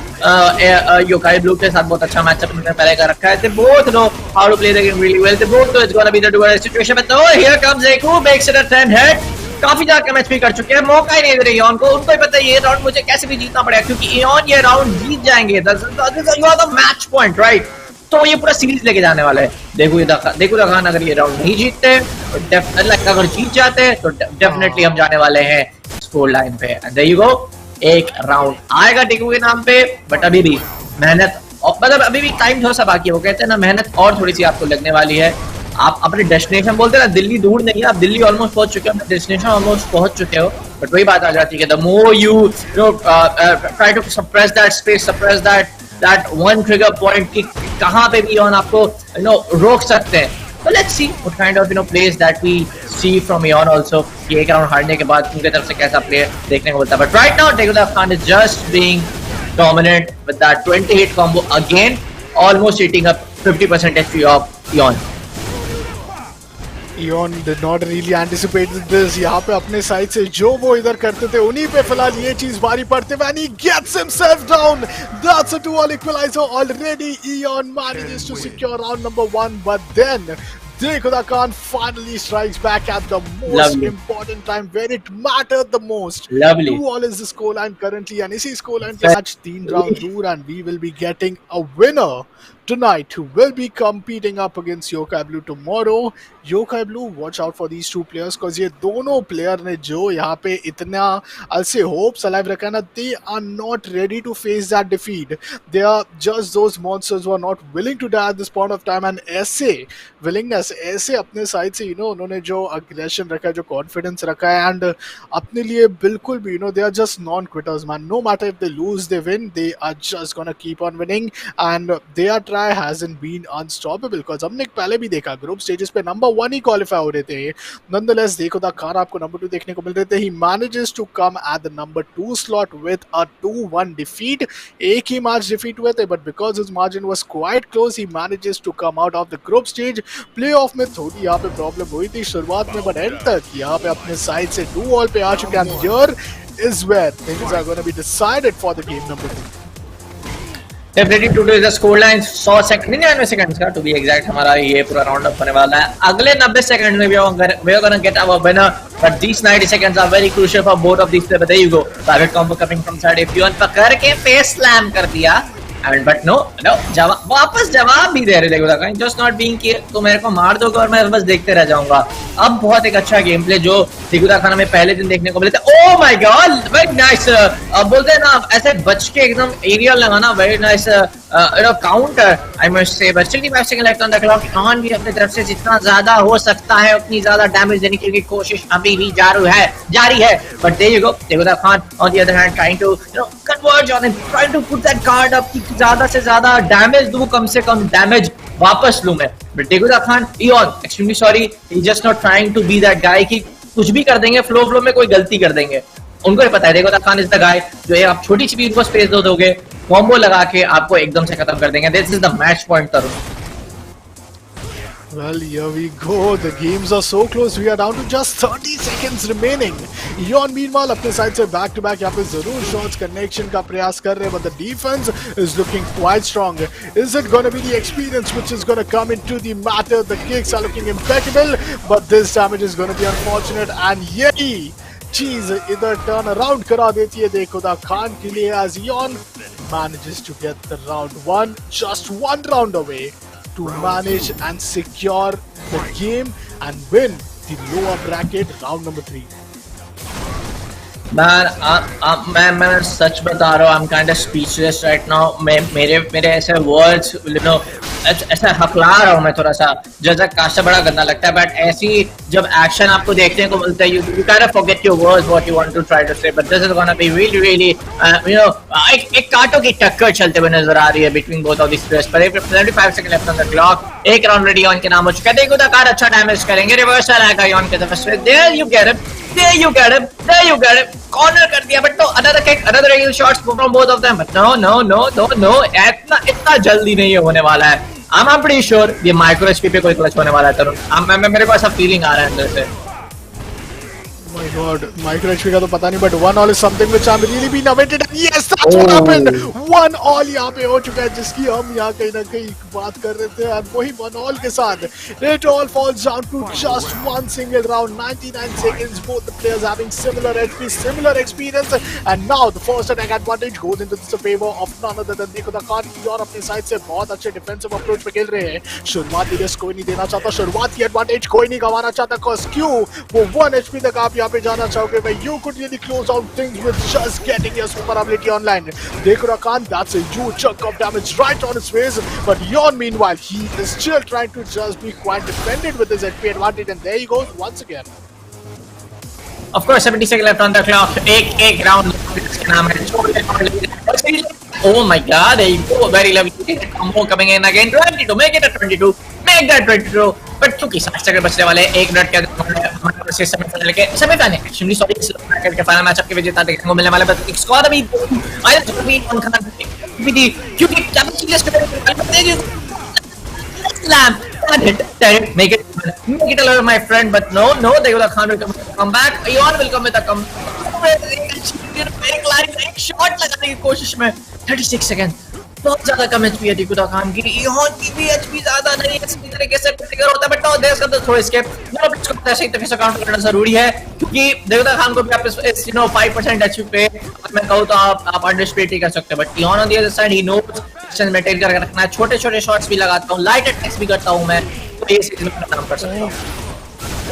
योकाई ब्लू के साथ बहुत अच्छा मैचअप उन्होंने पहले कर रखा है, they both know how to play the game really well, they both know it's gonna be the duel situation, but oh here comes Deku, makes it a 10 hit, काफी ज्यादा मैच भी कर चुके हैं, मौका ही नहीं दे रहे ईऑन को, उनको ही पता है ये राउंड मुझे कैसे भी जीतना पड़ेगा क्योंकि ईऑन ये राउंड जीत जाएंगे, मैच पॉइंट राइट, तो ये पूरा सीरीज लेके जाने वाला है। DekudaKhan अगर ये राउंड नहीं जीतते तो अगर जीत जाते तो डेफिनेटली हम जाने वाले हैं स्कोर लाइन पे, एंड देयर यू गो, एक राउंड आएगा डेकू के नाम पे, बट अभी भी मेहनत मतलब अभी भी टाइम थोड़ा सा बाकी है, वो कहते हैं ना मेहनत और थोड़ी सी आपको लगने वाली है। आप अपने डेस्टिनेशन बोलते हैं ना, दिल्ली दूर नहीं है, आप दिल्ली ऑलमोस्ट पहुंच चुके हो, अपने डेस्टिनेशन ऑलमोस्ट पहुंच चुके हो, बट वही बात आ जाती है कि the more you try to suppress that space, suppress that one trigger point कि कहां पे भी ऑन आपको रोक सकते हैं। So let's see what kind of plays that we see from Yearlong also, कि एक राउंड हारने के बाद उनके तरफ से कैसा प्ले देखने को मिलता है, but right now DekudaKhan is just being dominant with that 20 hit combo again, almost eating up 50% HP of Yearlong. Yearlong did not really anticipate this. यहाँ पे अपने साइड से जो वो इधर करते थे उन्हीं पे फिलहाल ये चीज भारी पड़ते हुए, and he gets himself down. That's a 2-all equalizer already. Yearlong manages to secure round number 1, but then DekudaKhan finally strikes back at the most important time when it mattered the most. 2-all is the scoreline currently, and इसी scoreline पे आज 3 round दूर, and we will be getting a winner tonight who will be competing up against Yokai Blue tomorrow. Yokai Blue, watch out for these two players because ये दोनों player ने जो यहाँ पे इतना I'll say hopes alive रखा ना, they are not ready to face that defeat. They are just those monsters who are not willing to die at this point of time, and ऐसे willingness, ऐसे अपने side से उन्होंने जो aggression रखा है, जो confidence रखा है, and अपने लिए बिल्कुल भी they are just non-quitters man. No matter if they lose, they win, they are just gonna keep on winning, and their try hasn't been unstoppable because हमने पहले भी देखा ग्रुप स्टेजेस पे नंबर 1 ही क्वालिफाई हो रहे थे। Nonetheless DekudaKhan आपको number 2 देखने को मिल रहे थे। He manages to come at the number 2 slot with a 2-1 defeat. एक ही मैच डिफीट हुए थे, but because his margin was quite close, he manages to come out of the group stage. Playoff में थोड़ी यहाँ पे प्रॉब्लम हुई थी शुरुआत में, but end तक यहाँ पे अपने साइड से 2-all पे आ चुके हैं। Here is where things are going to be decided for the game number 2. Definitely to do the score line 100 second 99 seconds का टू बी एग्जैक्ट हमारा ये पूरा राउंड अप होने वाला है. अगले 90 सेकंड में we are going to get our winner, but these 90 seconds are very crucial for both of these players. But there you go, target combo coming from side. If you पकड़ के face slam कर दिया, and but no वापस जवाब भी दे रहे DekudaKhan, just not being कि तो मेरे को मार दोगे और मैं बस देखते रह जाऊंगा. अब बहुत एक अच्छा गेम प्ले जो DekudaKhan हमें पहले दिन देखने को मिले थे. ओह माय गॉड, वेरी नाइस. अब बोलते हैं ना ऐसे बच के एकदम एरियल लगाना, very nice counter I must say. But 65 second left on the clock. Khan भी अपनी तरफ से जितना ज्यादा हो सकता है उतनी ज्यादा डैमेज देने की कोशिश अभी भी जारी है. But there you go, DekudaKhan on the other hand trying to converge on it, trying to put that guard up कि ज्यादा से ज्यादा डैमेज दूं, कम से कम डैमेज वापस लूं मैं. But DekudaKhan, Eon, extremely sorry, he's just not trying to be that guy कि कुछ भी कर देंगे, फ्लो में कोई गलती कर देंगे. उनको ही पता है DekudaKhan is the guy जो ये आप छोटी सी भी उनको स्पेस दोगे, कॉम्बो लगा के आपको एकदम से खत्म कर देंगे. This is the match point Tarun. Well, here we go. The games are so close. We are down to just 30 seconds remaining. Yon meanwhile अपने side से back to back यहाँ पे जरूर shots connection का प्रयास कर रहे हैं, but the defense is looking quite strong. Is it going to be the experience which is going to come into the matter? The kicks are looking impeccable, but this damage is going to be unfortunate. And yay! चीज इधर turn around करा देती है DekudaKhan के लिए as Yon manages to get the round one, just one round away to manage and secure the game and win the lower bracket round number 3. मैं सच बता रहा हूँ, I'm kind of speechless right now. मेरे ऐसे words, you know, ऐसा हकला रहा हूँ मैं थोड़ा सा. जैसा काशा बड़ा गंदा लगता है, but ऐसी जब एक्शन आपको देखने को मिलता है, you kind of forget your words what you want to try to say. But this is gonna be really you know, एक कांटों की टक्कर चलते हुए नजर आ रही है between both of these players. पर 75 second left on the clock. एक राउंड रेडी ऑन के नाम हो चुका है. DekudaKhan अच्छा डैमेज करेंगे. रिवर्सल आएगा ऑन के तरफ से. There you get it. Corner कर दिया, बट तो another kick, another real shots from both of them. But no, इतना जल्दी नहीं होने वाला है. I'm pretty sure ये माइक्रो एचपी पे कोई क्लच होने वाला है तरुण. मेरे को ऐसा फीलिंग आ रहा है अंदर से. Oh my god, micro HP का तो पता नहीं, but 1-all is something which I'm really been awaited, and yes, that's what happened. 1-all यहाँ पे हो चुका है जिसकी हम यहाँ कहीं ना कहीं बात कर रहे थे, और वही 1-all के साथ it all falls down to just one single round. 99 seconds, both the players having similar HP, similar experience, and now the first attack advantage goes into the favor of none other than DekudaKhan. और अपने side से बहुत अच्छे defensive approach पे खेल रहे हैं. शुरुआती रिस्क कोई नहीं देना चाहता, शुरुआती एडवांटेज कोई नहीं गंवाना चाहता, cause क्यों वो 1 HP तक आप यहाँ पे जाना चाहोगे, but you could really close out things with just getting your super ability online. DekudaKhan, that's a huge chunk of damage right on his face, but Yon meanwhile, he is still trying to just be quite defended with his HP advantage, and there he goes once again. Of course, 70 seconds left on the clock. एक round इसके नाम है. Oh my god, there you go. Very lovely combo coming in again. 22, make it a 22. Make that 22. But क्योंकि 60 second बचने वाले, एक minute के अंदर हमारे पास ये सेमीफाइनल एक्चुअली सॉरी ब्रैकेट के फाइनल मैचअप के विजेता देखने को मिलने वाले. बट एक स्क्वाड अभी I don't mean on Khan क्योंकि चैंपियनशिप के slam, make it alone, my friend. But no, DekudaKhan will come back. Eon will come with a एक शॉट लगाने की कोशिश में. 36 सेकंड, बहुत ज्यादा कम एचपी है DekudaKhan की. Eon की भी एचपी ज्यादा नहीं है, इसी तरीके से ट्रिगर होता है. But no, there is throw escape. No, इसको ऐसे ही तरीके से काउंटर करना जरूरी है, क्योंकि DekudaKhan को भी आप इस 5% एचपी पे मैं कहूं तो आप अंडरस्टिमेट ही कर सकते हैं. But Eon on the other side, he knows distance maintain करके रखना है. छोटे शॉट्स भी लगाता हूं, लाइट अटैक्स भी करता हूं मैं, तो ये सीरीज में काम कर सकता हूं.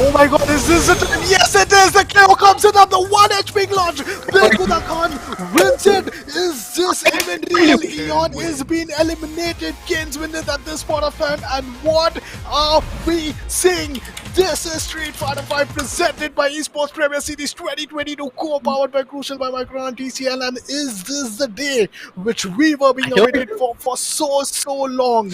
Oh my god, is this it? Yes, it is! The KO comes in at the 1 HP launch! DekudaKhan wins it! Is this even real? Eon is being eliminated. Kane's win it at this point of time, and what are we seeing? This is Street Fighter 5 presented by Esportz Premier Series 2022, co-powered by Crucial by Micron and Tcl, and is this the day which we were being awaited for so long?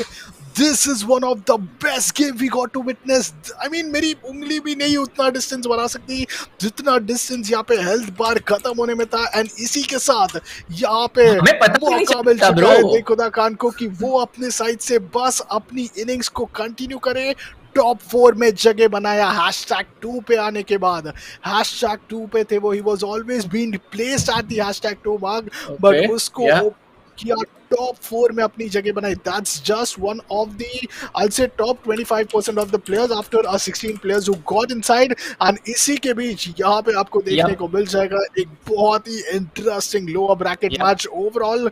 This is one of the best game we got to witness. I mean, मेरी उंगली भी नहीं उतना distance बना सकती जितना distance यहाँ पे हेल्थ बार खत्म होने में था. एंड इसी के साथ यहाँ पे मौका मिल चुका है DekudaKhan को कि वो अपने साइड से बस अपनी इनिंग्स को कंटिन्यू करे. टॉप 4 में जगह बनाया #2 पे आने के बाद. #2 पे थे वो, he was always being placed at the #2 mark, but उसको किया टॉप 4 में अपनी जगह बनाई. That's just one of the, I'll say, top 25% of the players after 16 players who got inside. And इसी के बीच यहाँ पे आपको देखने Yep. को मिल जाएगा एक बहुत ही interesting lower bracket Yep. match overall.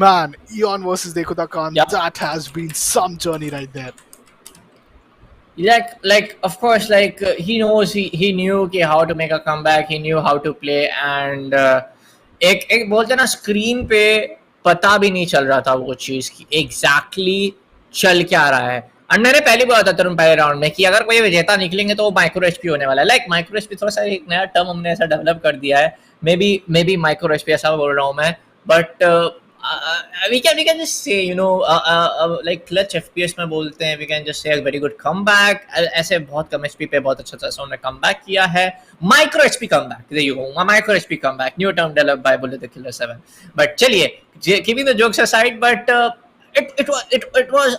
Man, Eon versus DekudaKhan, Yep. that has been some journey right there. Like of course, like he knows, he knew कि how to make a comeback, he knew how to play, and एक बोलते ना screen पे पता भी नहीं चल रहा था वो चीज की एग्जैक्टली चल क्या रहा है. और मैंने पहले बोला था तरुण पहले राउंड में कि अगर कोई विजेता निकलेंगे तो वो माइक्रो एचपी होने वाला है. लाइक माइक्रो एचपी थोड़ा सा एक नया टर्म हमने ऐसा डेवलप कर दिया है. मे बी माइक्रो एचपी ऐसा बोल रहा हूँ मैं, but we can just say, you know, like clutch FPS में बोलते हैं, we can just say a very good comeback. ऐसे बहुत कम HP पे बहुत अच्छा सा उन्होंने comeback किया है. Micro HP comeback, there you go, micro HP comeback, new term developed by Bullet the Killer 7. But चलिए, keeping the jokes aside, but it was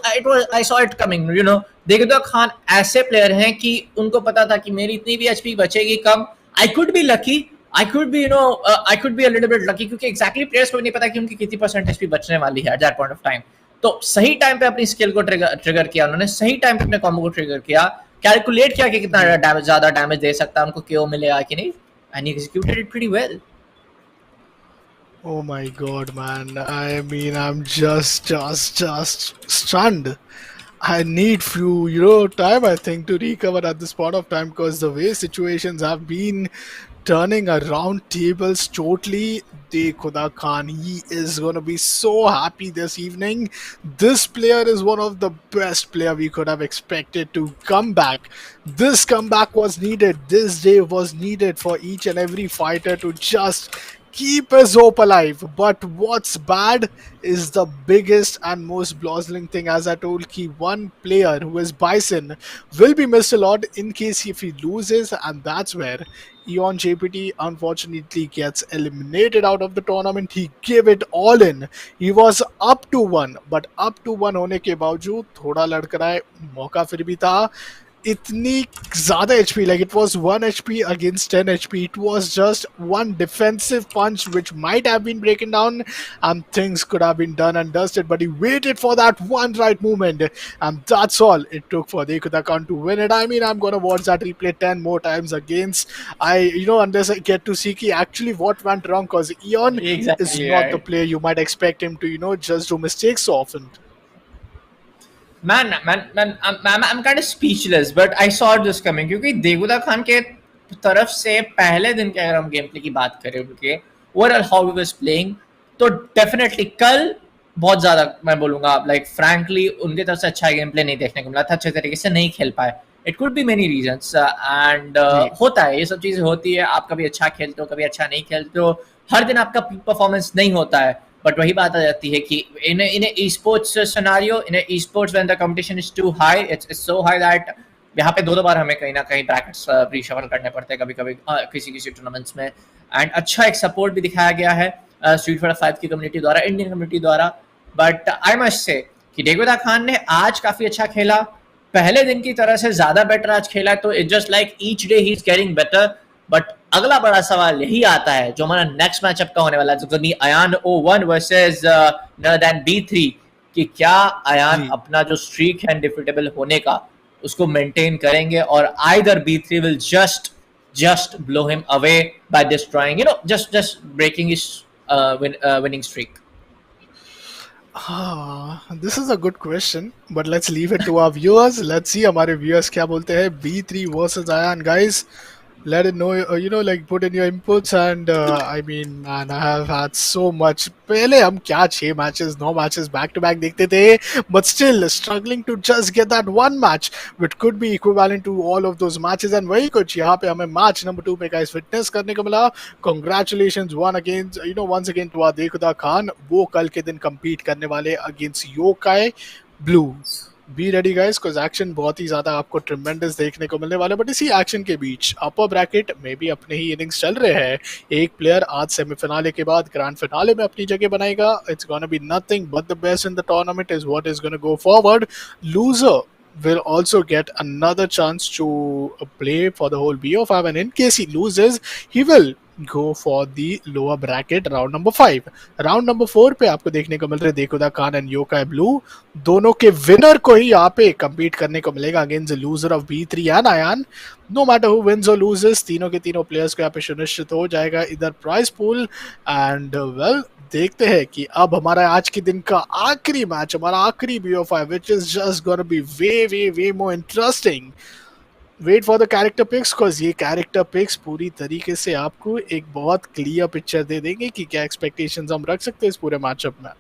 I saw it coming, you know. DekudaKhan ऐसे player हैं कि उनको पता था कि मेरी इतनी भी HP बचेगी कम. I could be lucky. I could be, you know, I could be a little bit lucky क्योंकि exactly players को भी नहीं पता कि उनकी कितनी परसेंट HP बचने वाली है at that point of time. तो सही टाइम पे अपनी स्किल को ट्रिगर किया उन्होंने, सही टाइम पे अपने कॉम्बो को ट्रिगर किया, कैलकुलेट किया कि कितना ज्यादा डैमेज दे सकता है, उनको KO मिलेगा कि नहीं, and he executed it pretty well. Oh my god, man. I mean, I'm just stunned. I need few, you know, time, I think, to recover at this point of time, because the way situations have been turning around tables totally. DekudaKhan, he is going to be so happy this evening. This player is one of the best player we could have expected to come back. This comeback was needed. This day was needed for each and every fighter to just keep his hope alive. But what's bad is the biggest and most blossoming thing, as I told, key one player who is Bison will be missed a lot in case if he loses, and that's where Eon JPT unfortunately gets eliminated out of the tournament. He gave it all in. He was up to 1, but up to 1 होने के बावजूद थोड़ा लड़क रहा है, मौका फिर भी था. इतनी ज़्यादा HP, like it was 1 HP against 10 HP. It was just one defensive punch which might have been breaking down and things could have been done and dusted, but he waited for that one right movement, and that's all it took for DekudaKhan to win it. I mean, I'm gonna watch that replay 10 more times against, unless I get to see actually what went wrong, because Eon Exactly is not right. the player you might expect him to, just do mistakes so often. Man, I'm kind of speechless, but I saw this coming क्योंकि DekudaKhan के तरफ से पहले दिन के अगर हम game play की बात करें उनके overall how he was playing, तो डेफिनेटली कल बहुत ज्यादा मैं बोलूंगा, लाइक फ्रैंकली उनके तरफ से अच्छा गेम प्ले नहीं देखने को मिला था, अच्छे तरीके से नहीं खेल पाए. It could be many reasons and होता है, ये सब चीजें होती है. आप कभी अच्छा खेलते हो, कभी अच्छा नहीं खेलते हो, हर दिन आपका पीक परफॉर्मेंस नहीं होता है. बट वही बात आ जाती है कि इन esports scenario, in esports when the competition is too high, it's so high that यहाँ पे दो बार हमें कहीं ना कहीं ब्रैकेट्स रीशफल करने पड़ते हैं कभी किसी टूर्नामेंट्स में. एंड अच्छा एक सपोर्ट भी दिखाया गया है स्ट्रीट फाइटर 5 की कम्युनिटी द्वारा, इंडियन कम्युनिटी द्वारा. बट आई मस्ट से कि DekudaKhan ने आज काफी अच्छा खेला, पहले दिन की तरह से ज्यादा बेटर आज खेला. तो it just like each day he is getting better. But अगला बड़ा सवाल यही आता है जो हमारा नेक्स्ट मैचअप का होने वाला है, जो कि अयान O1 वर्सेस नदर देन B3, कि क्या अयान अपना जो स्ट्रीक है डिफिटेबल होने का उसको मेंटेन करेंगे, और either B3 will just blow him away by destroying, just breaking his winning streak. This is a good question, but let's leave it to our viewers. Let's see हमारे viewers क्या बोलते हैं. B3 versus Ayan, guys. Let it know, like put in your inputs, and I mean, man, I have had so much. पहले हम क्या 6 matches 9 matches back to back देखते थे, but still struggling to just get that one match which could be equivalent to all of those matches. And वही कुछ यहाँ पे हमें match number 2 पे guys witness करने को मिला. Congratulations once again to our DekudaKhan. वो कल के दिन compete करने वाले against Yokai Blue. Be ready guys, because action बहुत ही ज्यादा आपको ट्रिमेंडस देखने को मिलने वाला. बट इसी एक्शन के बीच अपर ब्रैकेट में भी अपने ही इनिंग्स चल रहे हैं. एक प्लेयर आज सेमीफिनाले के बाद ग्रैंड फिनाले में अपनी जगह बनाएगा. It's gonna be nothing but the best in the tournament is what is gonna go forward. Loser will also get another chance to play for the whole BO5, and in case he loses, he will go for the lower bracket round number 5. Round number 4 पे आपको देखने को मिल रहे देखुदा Khan and yokai blue, दोनों के winner को ही यहाँ पे compete करने को मिलेगा against the loser of B3 and Ayaan. No matter who wins और लूजेस, तीनों के तीनों प्लेयर्स को यहाँ पे सुनिश्चित हो जाएगा इधर प्राइस पूल. एंड वेल देखते हैं कि अब हमारा आज के दिन का आखिरी मैच, हमारा आखिरी BO5 which is just gonna be way more interesting. Wait for the character picks, because ये कैरेक्टर पिक्स पूरी तरीके से आपको एक बहुत क्लियर पिक्चर दे देंगे कि क्या एक्सपेक्टेशंस हम रख सकते हैं इस पूरे मैचअप में.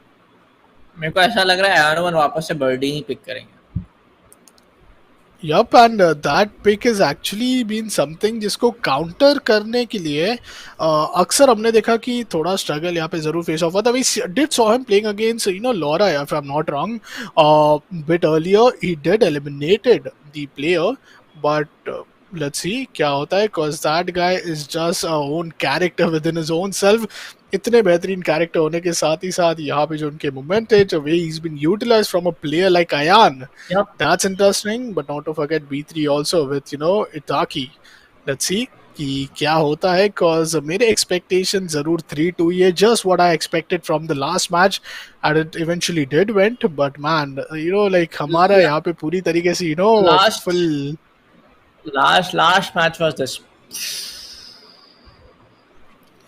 मेरे को ऐसा लग रहा है आयरन वापस से बर्डी ही पिक करेंगे. Yup, and that pick has actually been something जिसको काउंटर करने के लिए अक्सर हमने देखा कि थोड़ा स्ट्रगल यहाँ पे जरूर फेस ऑफ हुआ था. We did saw him playing against Laura, if I'm not wrong. Bit earlier he did eliminated the player, but let's see क्या होता है, cause that guy is just a own character within his own self. इतने बेहतरीन character होने के साथ ही साथ यहाँ पे जो उनके मूवमेंट है, जो वे he's been utilized from a player like Ayan, that's interesting. But not to forget B3 also with Itaki. Let's see कि क्या होता है, cause मेरे expectation जरूर 3-2 ये just what I expected from the last match, and it eventually did went. But man, like हमारा यहाँ पे पूरी तरीके से full last match was this.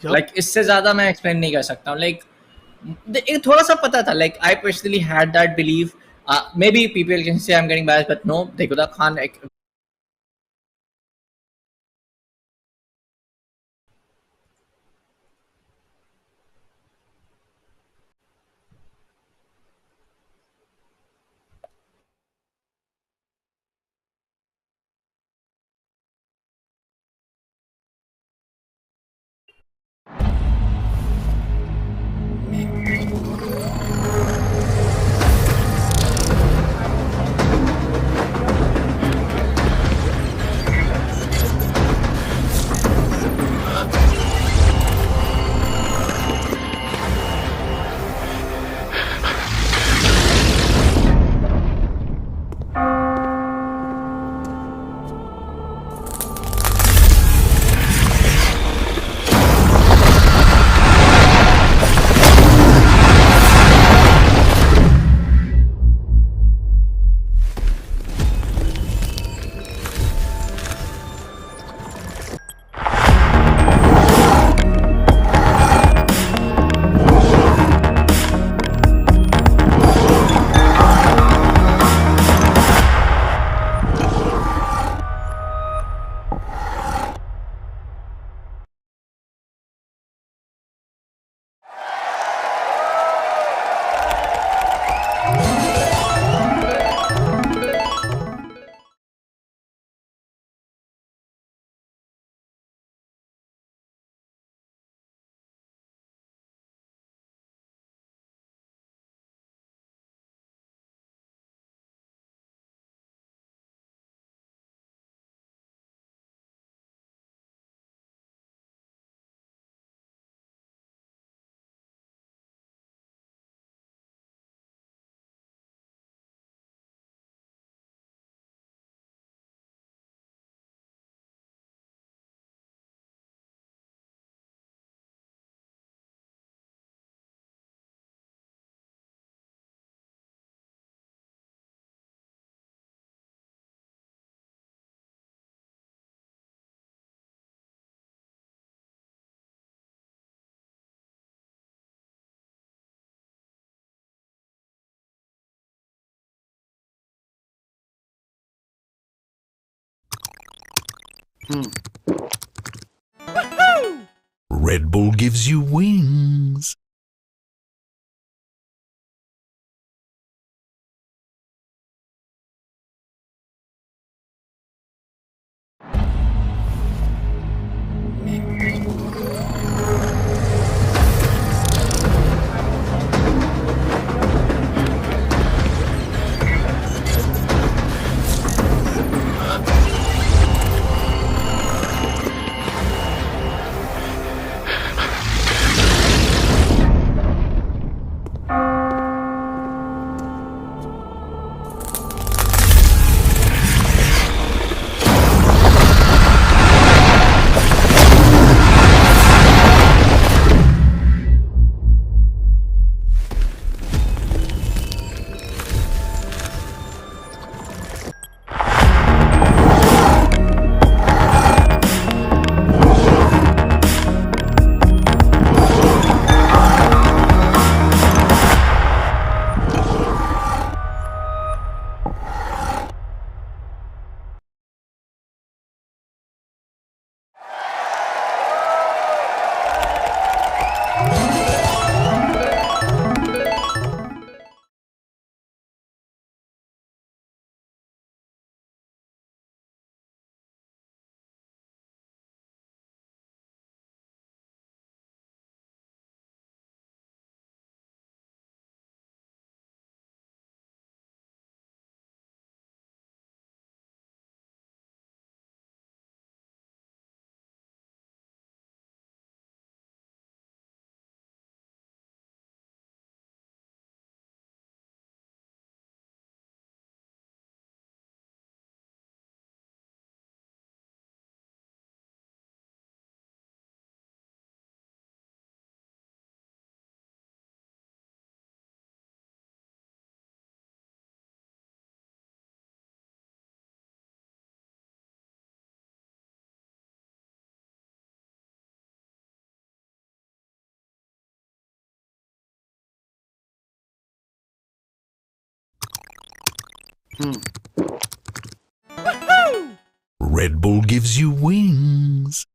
Like इससे ज्यादा मैं एक्सप्लेन नहीं कर सकता हूँ. Like एक थोड़ा सा पता था. Like I personally had that belief. Maybe people can say I'm getting biased, but no, DekudaKhan. Red Bull gives you wings. Red Bull gives you wings.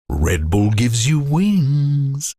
Red Bull gives you wings.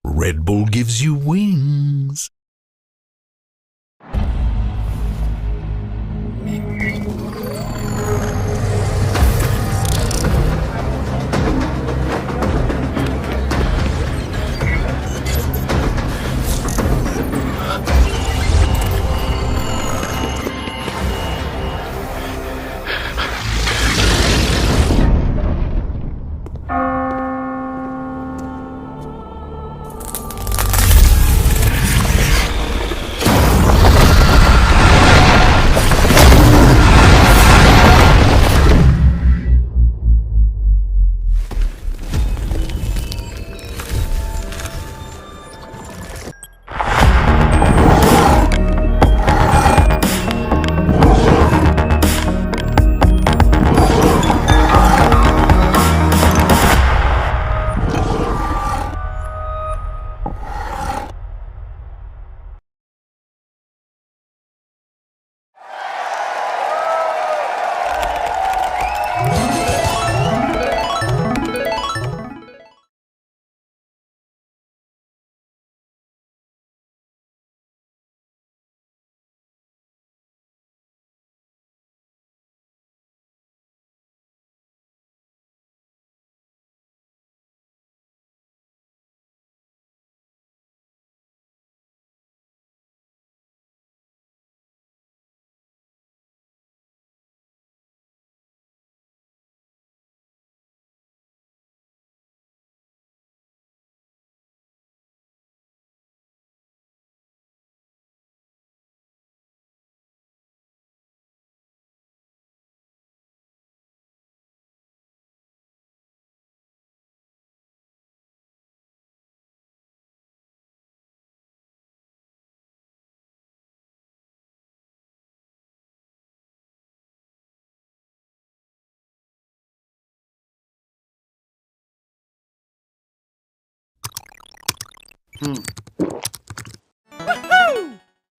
Red Bull gives you wings.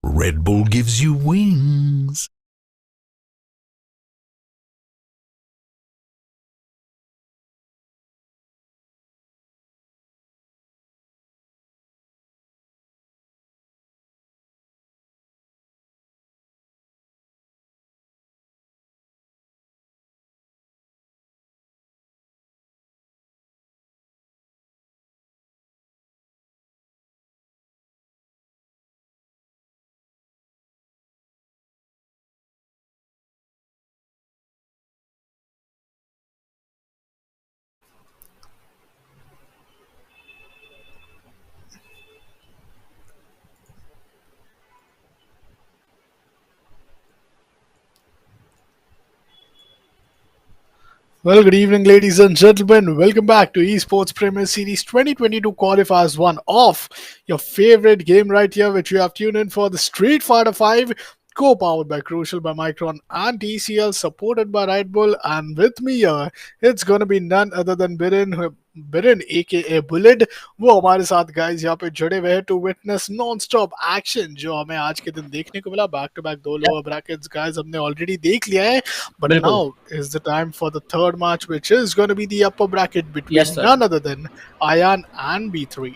Red Bull gives you wings. Well, good evening, ladies and gentlemen. Welcome back to Esports Premier Series 2022 Qualifiers 1 of your favorite game right here, which you have tuned in for the Street Fighter 5, co-powered by Crucial by Micron and TCL, supported by Red Bull. And with me here, it's gonna be none other than Biren aka Bullet. वो हमारे साथ guys यहाँ पे जुड़े हुए हैं to witness non stop action जो हमें आज के दिन देखने को मिला. बैक टू बैक दो लोअर ब्रैकेट्स गाइस हमने ऑलरेडी देख लिया है, बट बिल्कुल. Now is the time for the third match, which is going to be the upper bracket between Yes, sir. none other than Ayan and B3.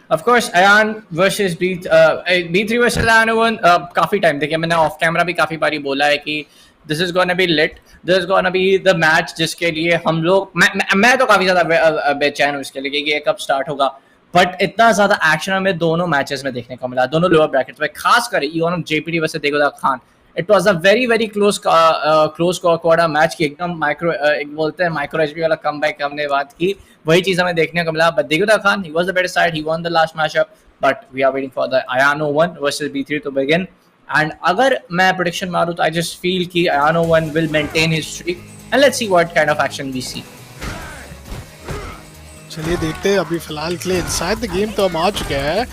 Of course, Ayan versus B3 versus Ayan काफी time देखिए, मैंने of camera भी काफी बारी बोला है कि this is gonna be lit, this is gonna be the match जिसके लिए हम लोग मैं तो काफी ज्यादा बेचैन हूँ इसके लिए कि ये कब स्टार्ट होगा. बट इतना ज्यादा एक्शन हमें दोनों मैचेस में देखने को मिला, दोनों लोअर ब्रैकेट्स में, खासकर Eon JPD versus DekudaKhan. It was a very close quarter match की एकदम माइक्रो एक बोलते हैं माइक्रो एचपी वाला कमबैक हमने बात की, वही चीज हमें देखने को मिला. But DekudaKhan, he was the better side, he won the last matchup, but we are waiting for the Ayan 1 versus B3 to begin. And अगर मैं prediction मारूं तो I just feel कि Ayan 1 will maintain his streak, and let's see what kind of action we see. चलिए देखते हैं. अभी फिलहाल के लिए इनसाइड द गेम तो हम आ चुके हैं.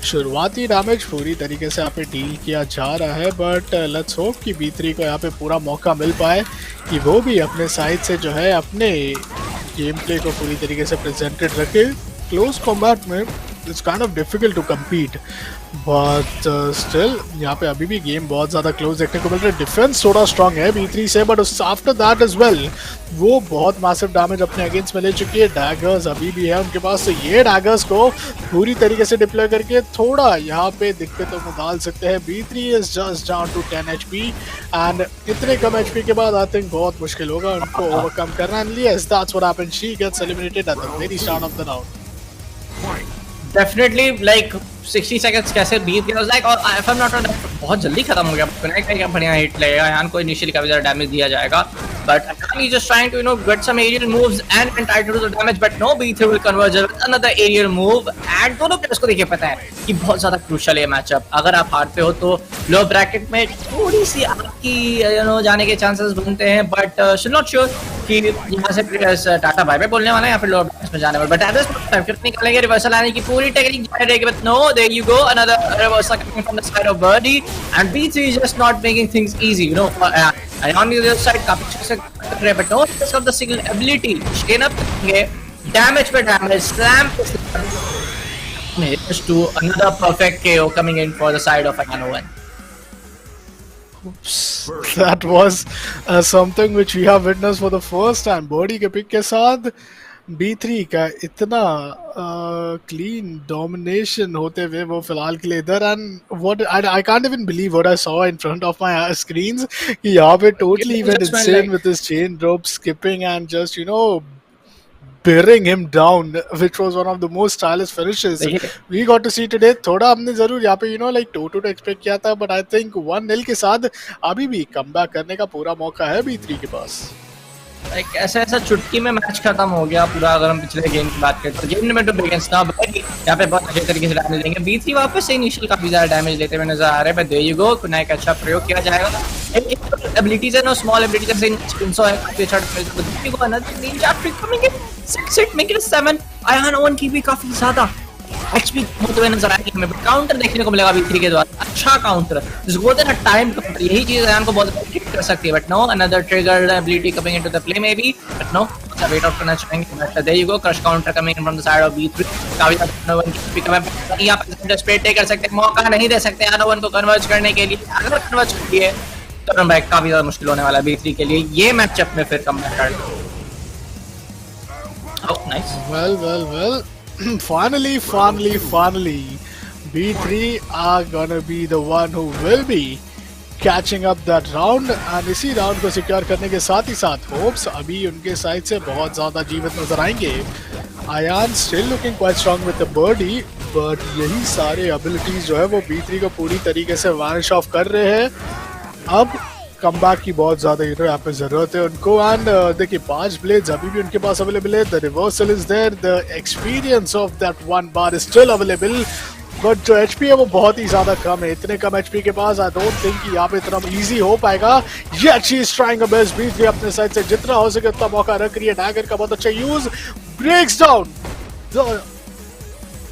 शुरुआती डैमेज पूरी तरीके से यहाँ पे डील किया जा रहा है, बट लेट्स होप कि B3 को यहाँ पे पूरा मौका मिल पाए कि वो भी अपने साइड से जो है अपने गेम प्ले को पूरी तरीके से प्रेजेंटेड रखे. क्लोज कॉम्बैट में it's kind of difficult to compete, but still यहाँ पे अभी भी गेम बहुत ज़्यादा क्लोज देखने को मिल रहा है. डिफेंस थोड़ा स्ट्रॉन्ग है B3 से, but after that as well वो बहुत मैसिव डैमेज अपने अगेंस्ट में ले चुकी है. डैगर्स अभी भी है उनके पास, तो ये डैगर्स को पूरी तरीके से डिप्लॉय करके थोड़ा यहाँ पे दिक्कतों में डाल सकते हैं. B3 is just down to 10 HP, and इतने कम HP के बाद आई थिंक बहुत मुश्किल होगा उनको ओवरकम करना. And yes, that's what happened. She gets eliminated at the very start of the round. Definitely, like 60 seconds कैसे बीत गया, like, और if I'm not wrong, बहुत जल्दी खत्म हो गया. क्या बढ़िया हिट लगेगा, यान को इनिशियली काफी ज्यादा डैमेज दिया जाएगा, but he's just trying to get some aerial moves and try to do the damage, but no, B3 will converge with another aerial move. And दोनों प्लेयर्स को देखिए पता है कि बहुत ज्यादा क्रूशियल है मैचअप. अगर आप हारते हो तो लो ब्रैकेट में थोड़ी सी आपकी जाने के चांसेस बनते हैं, बट नॉट श्योर कि यहाँ से प्लेयर्स टाटा बाय बाय बोलने वाला है या फिर लो ब्रैकेट में जाने वाले. बट एट दिस टाइम कितने निकलेंगे रिवर्सल आने की पूरी टेक्निक जारी रहेगी, but no, there you go, another reversal coming from the side of Birdie, and B3 is just not making things easy, and on the other side काफी अच्छे से कर रहे हैं, but no, because of the single ability chain up करेंगे, damage पे damage, slam पे slam, here's to another perfect KO coming in for the side of Ayan. Oops, that was something which we have witnessed for the first time. Birdie के pick के साथ B3 का इतना clean domination होते हुए वो फिलहाल के लिए इधर. And what I can't even believe what I saw in front of my screens कि यहाँ पे totally went insane with his chain drop skipping and just bearing him down, which was one of the most stylish finishes we got to see today. थोड़ा हमने जरूर यहाँ पे like 2-2 to expect किया था, but I think 1-0 के साथ अभी भी कमबैक करने का पूरा मौका है B3 के पास. लाइक ऐसा चुटकी में मैच खत्म हो गया पूरा. अगर हम पिछले गेम की बात करें तो गेम में तो बिगिंस ना यहाँ पे बहुत अच्छे तरीके से डैमेज देंगे. B3 वापस से इनिशियल काफी ज्यादा डैमेज लेते हुए नजर आ रहे हैं, बट देयर यू गो, कुछ एक अच्छा प्रयोग किया जाएगा. एबिलिटीज है, नो स्मॉल एबिलिटीज जैसे इनसो है, काफी अच्छा डैमेज को another Ninja trick coming in 6 hit make it 7. Ayan 1 की भी काफी ज्यादा एक्चपी होते हुए नजर आएगी हमें, बट काउंटर देखने को मिलेगा B3 के द्वारा. अच्छा काउंटर, जिसको बोलते हैं ना टाइम काउंटर, यही चीज Ayan को बहुत हिट कर सकती है. But no, another trigger ability coming into the play maybe, but no, सा वेट आउट करना चाहेंगे, but there you go, crush counter coming from the side of B3, काफी ज्यादा वन की पिक अप है, यहां पे स्पेड टेक कर सकते हैं, मौका नहीं दे सकते वन को कन्वर्ज करने के लिए, अगर कन्वर्ज कर दिए तो भाई काफी ज्यादा मुश्किल होने वाला है B3 के लिए ये मैचअप में फिर कमबैक कर। Oh nice, well finally B3 are gonna be the one who will be catching up that round, and इसी राउंड को सिक्योर करने के साथ ही साथ होप्स अभी उनके साइड से बहुत ज्यादा जीवित नजर आएंगे। Ayaan still looking quite strong with the birdie, but यही सारे एबिलिटीज जो है वो B3 को पूरी तरीके से वैनिश ऑफ कर रहे हैं। अब कमबैक की बहुत ज्यादा यहाँ पे जरूरत है उनको, एंड देखिए 5 ब्लेड्स अभी भी उनके पास अवेलेबल है, the reversal is there, the experience of that 1 bar is still available, but जो एचपी है वो बहुत ही ज्यादा कम है। इतने कम एचपी के पास आई डोंट थिंक कि यहाँ पे इतना इजी हो पाएगा। Yet she is trying her best, B3 अपने साइड से जितना हो सके उतना मौका रख रही है, डैगर का बहुत अच्छा use, breaks down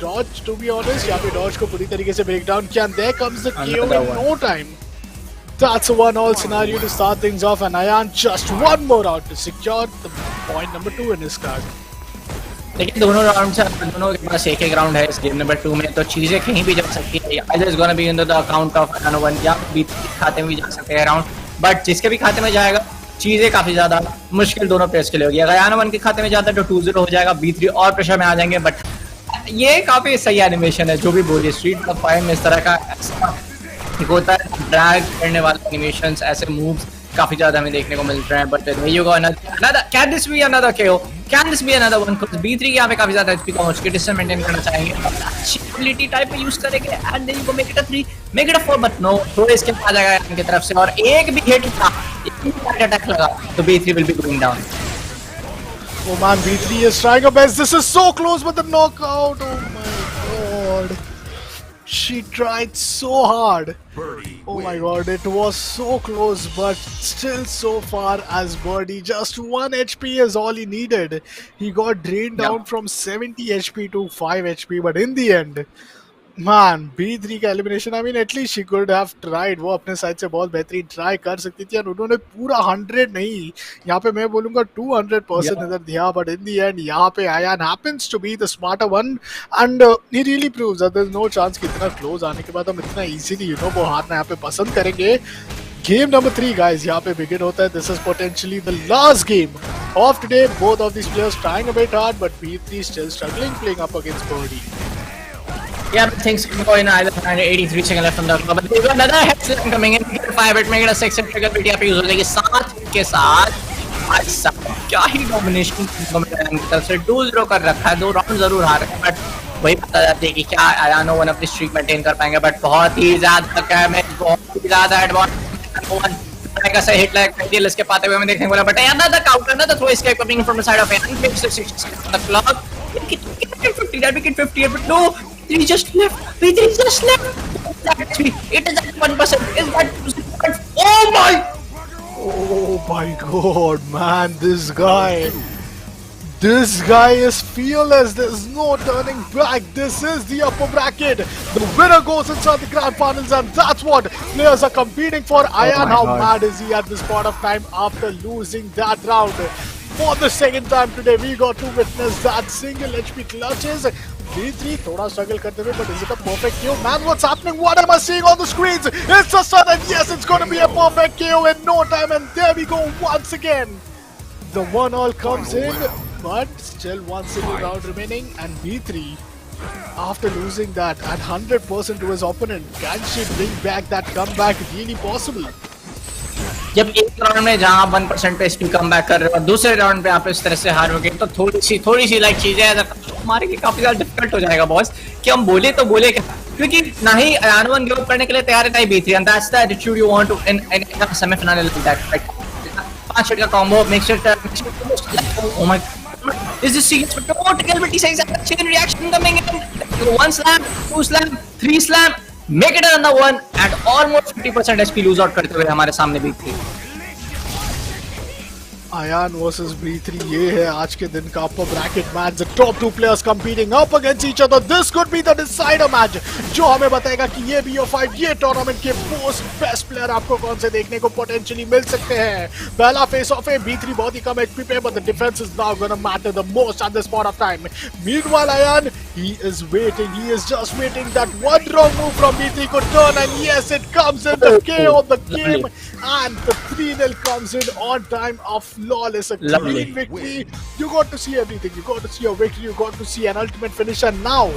dodge, to be honest यहाँ पे डॉज को पूरी तरीके से ब्रेक डाउन किया, and there comes the KO in no time. That's a 1-all scenario to start things off, and Ayan just one more out to secure the point number 2 in his card. लेकिन दोनों round से दोनों के पास एक round है इस game number 2 में, तो चीजें कहीं भी जा सकती है। either it's gonna be in the account of Ayan या B3 खाते में भी जा सकते हैं राउंड, बट जिसके भी खाते में जाएगा चीजें काफी ज्यादा मुश्किल दोनों प्लेयर्स के लिए होगी। अगर Ayan के खाते में जाता है तो 2-0 हो जाएगा, B3 और प्रेशर में आ जाएंगे, बट ये काफी सही एनिमेशन है जो भी बोलिए, स्ट्रीट ऑफ फायर में इस तरह का होता है, ड्रैग करने वाले एनिमेशंस, ऐसे मूव्स काफी ज्यादा हमें देखने को मिल रहे हैं, but you go another, can this be another KO, can this be another one, because B3 यहाँ पे काफी ज्यादा HP का मुश्किल डिस्टेंस मेंटेन करना चाहेंगे, अच्छी एबिलिटी टाइप में यूज करेंगे, and then you go make it a 3, make it a 4, but no, throw इसके आ जाएगा इनकी तरफ से, और एक भी हिट था, एक भी अटैक लगा तो B3 will be going down. Oh man, B3 is trying her best, this is so close with the knockout, oh my god. She tried so hard. Oh my god, it was so close, but still so far as Birdie. Just 1 HP is all he needed. He got drained down from 70 HP to 5 HP, but in the end, man, B3 का elimination, I mean at least she could have tried, वो अपने side से बहुत बेहतरीन try कर सकती थी, और उन्होंने पूरा 100 नहीं, यहाँ पे मैं बोलूंगा 200% इधर दिया, बट इन द एंड यहाँ पे Ayaan happens to be the smarter one, and he really proves that there is no chance कि इतना क्लोज आने के बाद हम इतना इजीली वो हारना यहाँ पे पसंद करेंगे। गेम नंबर 3 गाइस यहाँ पे बिगिन होता है, this is potentially the last game of today, both of these players trying a bit hard, but B3 still struggling playing up against Birdie. Yeah, but things can go in either 83 seconds left on the clock, but there's another hit slam coming in, make it a 5 hit, make it a 6 hit, trigger BT पे use हो जाएगी 7 hit के साथ। भाई साहब क्या ही domination की तरफ से 2-0 कर रखा है, 2 राउंड जरूर हार रहे हैं, बट वही पता जाती है कि क्या आयानो वन अपनी स्ट्रीक मेंटेन कर पाएंगे, बट बहुत ही ज्यादा डैमेज, बहुत ही ज्यादा एडवांटेज का से हिट लाइक आइडियल इसके पाते हुए हमें देखने को मिला, but another counter, another throw escape coming from the side of Ayan, 6 on the clock, make it 50, that make it 50, but no, B3 just left, B3 just left, actually, it is at 1%, is that 2%, oh my god, man, this guy is fearless, there's no turning back, this is the upper bracket, the winner goes inside the grand finals, and that's what players are competing for. Ayan, how mad is he at this point of time after losing that round? For the second time today, we got to witness that single HP clutches. B3 thoda struggle karte hue, but is it a perfect KO? Man, what's happening? What am I seeing on the screens? It's a sudden, yes, it's going to be a perfect KO in no time, and there we go once again. The 1-all comes in, but still one single round remaining, and B3, after losing that at 100% to his opponent, can she bring back that comeback really possible? जब एक round में जहां आप 1% पे speed come back कर रहे हो और दूसरे राउंड पे आप इस तरह से हारोगे, तो थोड़ी सी लाइक चीजें हमारे लिए काफी ज्यादा डिफिकल्ट हो जाएगा बॉस, कि हम बोले तो बोले क्या, क्योंकि ना ही आयान गिव अप करने के लिए तैयार है, ना ही B3, and that's the attitude you want to in semifinal like that, like 5 hit का combo, make sure oh my is this serious, but no, Tcl Micron says that chain reaction coming in, 1 slam, 2 slam, 3 slam, make it another one, and almost 50% HP lose out करते हुए हमारे सामने B3। Ayan versus B3 ये है आज के दिन का upper bracket match. The top two players competing up against each other. This could be the decider match जो हमें बताएगा कि ये BO5 ये टूर्नामेंट के मोस्ट बेस्ट प्लेयर आपको कौन से देखने को पोटेंशियली मिल सकते हैं. पहला फेस ऑफ है B3 बहुत ही कम HP पे, but the defense is now gonna matter the most at this point of time. Meanwhile Ayan, he is waiting, he is just waiting that one wrong move from B3 could turn, and yes, it comes in the KO of the game, and the 3-0 comes in on time of flawless, a clean victory. You got to see everything. You got to see a victory. You got to see an ultimate finish, and now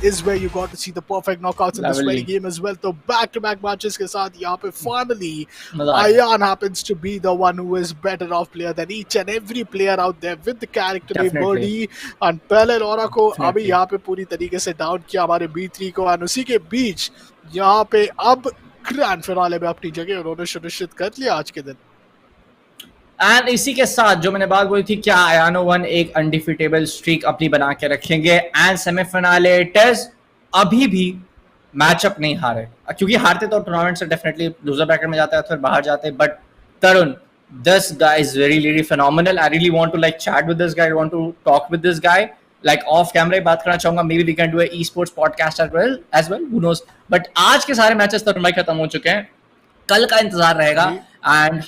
is where you got to see the perfect knockouts in this very game as well. So back-to-back matches के साथ यहाँ पे finally Ayan happens to be the one who is better off player than each and every player out there with the character named Birdie. And पहले Laura को अभी यहाँ पे पूरी तरीके से डाउन किया हमारे B3 को, और उसी के बीच यहाँ पे अब ग्रैंड फिनाले में अपनी जगह उन्होंने सुनिश्चित कर लिया आज के दिन. एंड इसी के साथ जो मैंने बात बोली थी, क्या आयानो वन एक अनडिफिटेबल स्ट्रीक अपनी बना के रखेंगे. एंड सेमीफिनाले टेस्ट अभी भी मैचअप नहीं हारे, क्योंकि हारते तो टूर्नामेंट से डेफिनेटली लूजर ब्रैकेट में जाता है, फिर बाहर जाते हैं. But Tarun, this guy is really phenomenal. I really want to like chat with this guy. I want to talk with this guy. Like off camera ही बात करना चाहूंगा. Maybe we can do a esports podcast as well. Who knows? But आज के सारे matches तरुण भाई खत्म हो चुके हैं. कल का इंतजार रहेगा. एंड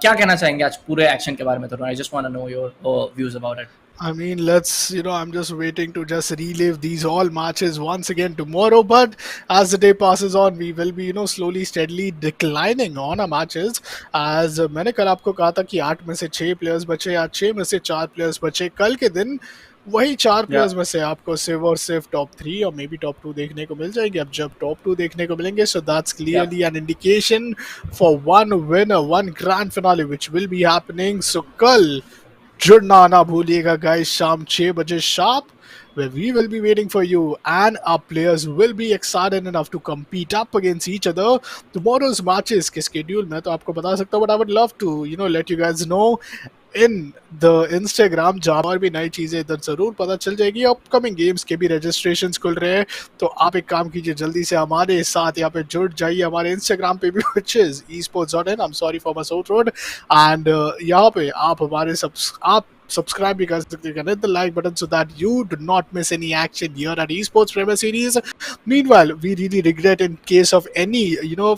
क्या कहना चाहेंगे आज पूरे एक्शन के बारे में तरुण? I just want to know your views about it. I mean, I'm just waiting to just relive these all matches once again tomorrow. But as the day passes on, we will be, slowly, steadily declining on our matches. As मैंने कल आपको कहा था कि 8 में से 6 players बचे या 6 में से 4 प्लेयर्स बचे. कल के दिन वही 4 प्लेयर्स में से आपको सिर्फ और सिर्फ टॉप 3 और मे बी टॉप 2 देखने को मिल जाएंगे. अब जब टॉप 2 देखने को मिलेंगे, so that's clearly an indication for one winner, one grand finale which will be happening. So कल जुड़ना ना भूलिएगा गाइस, शाम 6 बजे sharp, where we will be waiting for you, and our players will be excited enough to compete up against each other. Tomorrow's matches के schedule मैं तो आपको बता सकता हूँ, but I would love to let you guys know in the Instagram, जहाँ और भी नई चीज़ें इधर ज़रूर पता चल जाएगी. अपकमिंग गेम्स के भी रजिस्ट्रेशंस खुल रहे हैं, तो आप एक काम कीजिए, जल्दी से हमारे साथ यहाँ पे जुड़ जाइए हमारे इंस्टाग्राम पे भी, which is esports.in. I'm sorry for my sore throat. And यहाँ पे आप हमारे आप subscribe भी कर सकते हैं, hit the like button so that you do not miss any action here at Esportz Premier Series. Meanwhile, we really regret in case of any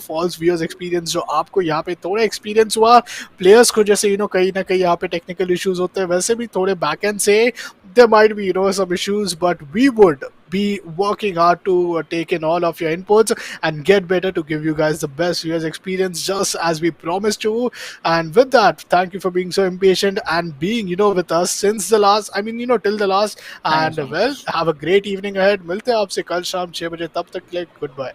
false viewers experience जो आपको यहाँ पे थोड़ा experience हुआ. Players को जैसे कहीं ना कहीं यहाँ पे technical issues होते हैं, वैसे भी थोड़े backend से there might be some issues, but we would be working hard to take in all of your inputs and get better to give you guys the best viewers experience, just as we promised to. And with that, thank you for being so impatient and being with us since the last, till the last. And well, have a great evening ahead. मिलते हैं आपसे कल शाम 6 बजे, तब तक के लिए goodbye.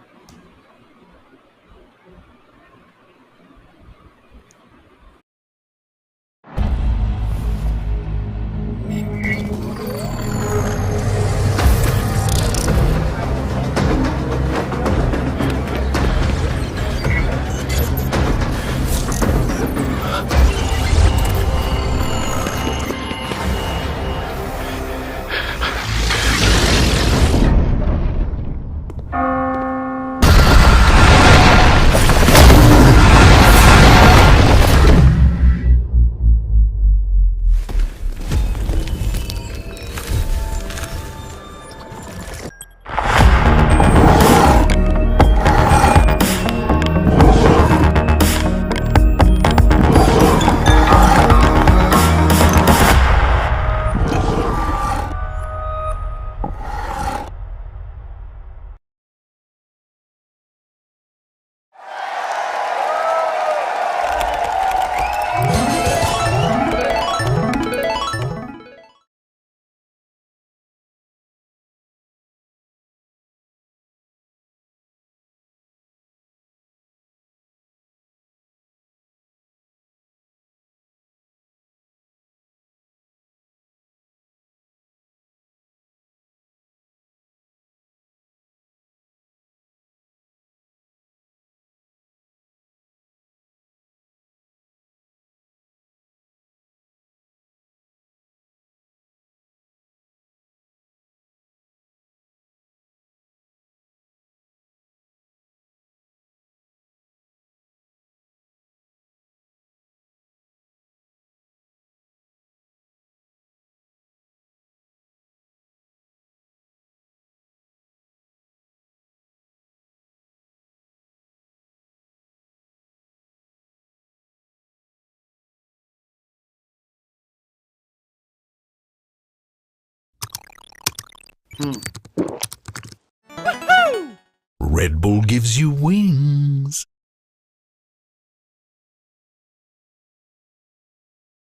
Red Bull gives you wings.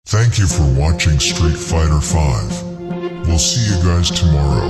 Thank you for watching Street Fighter 5. We'll see you guys tomorrow.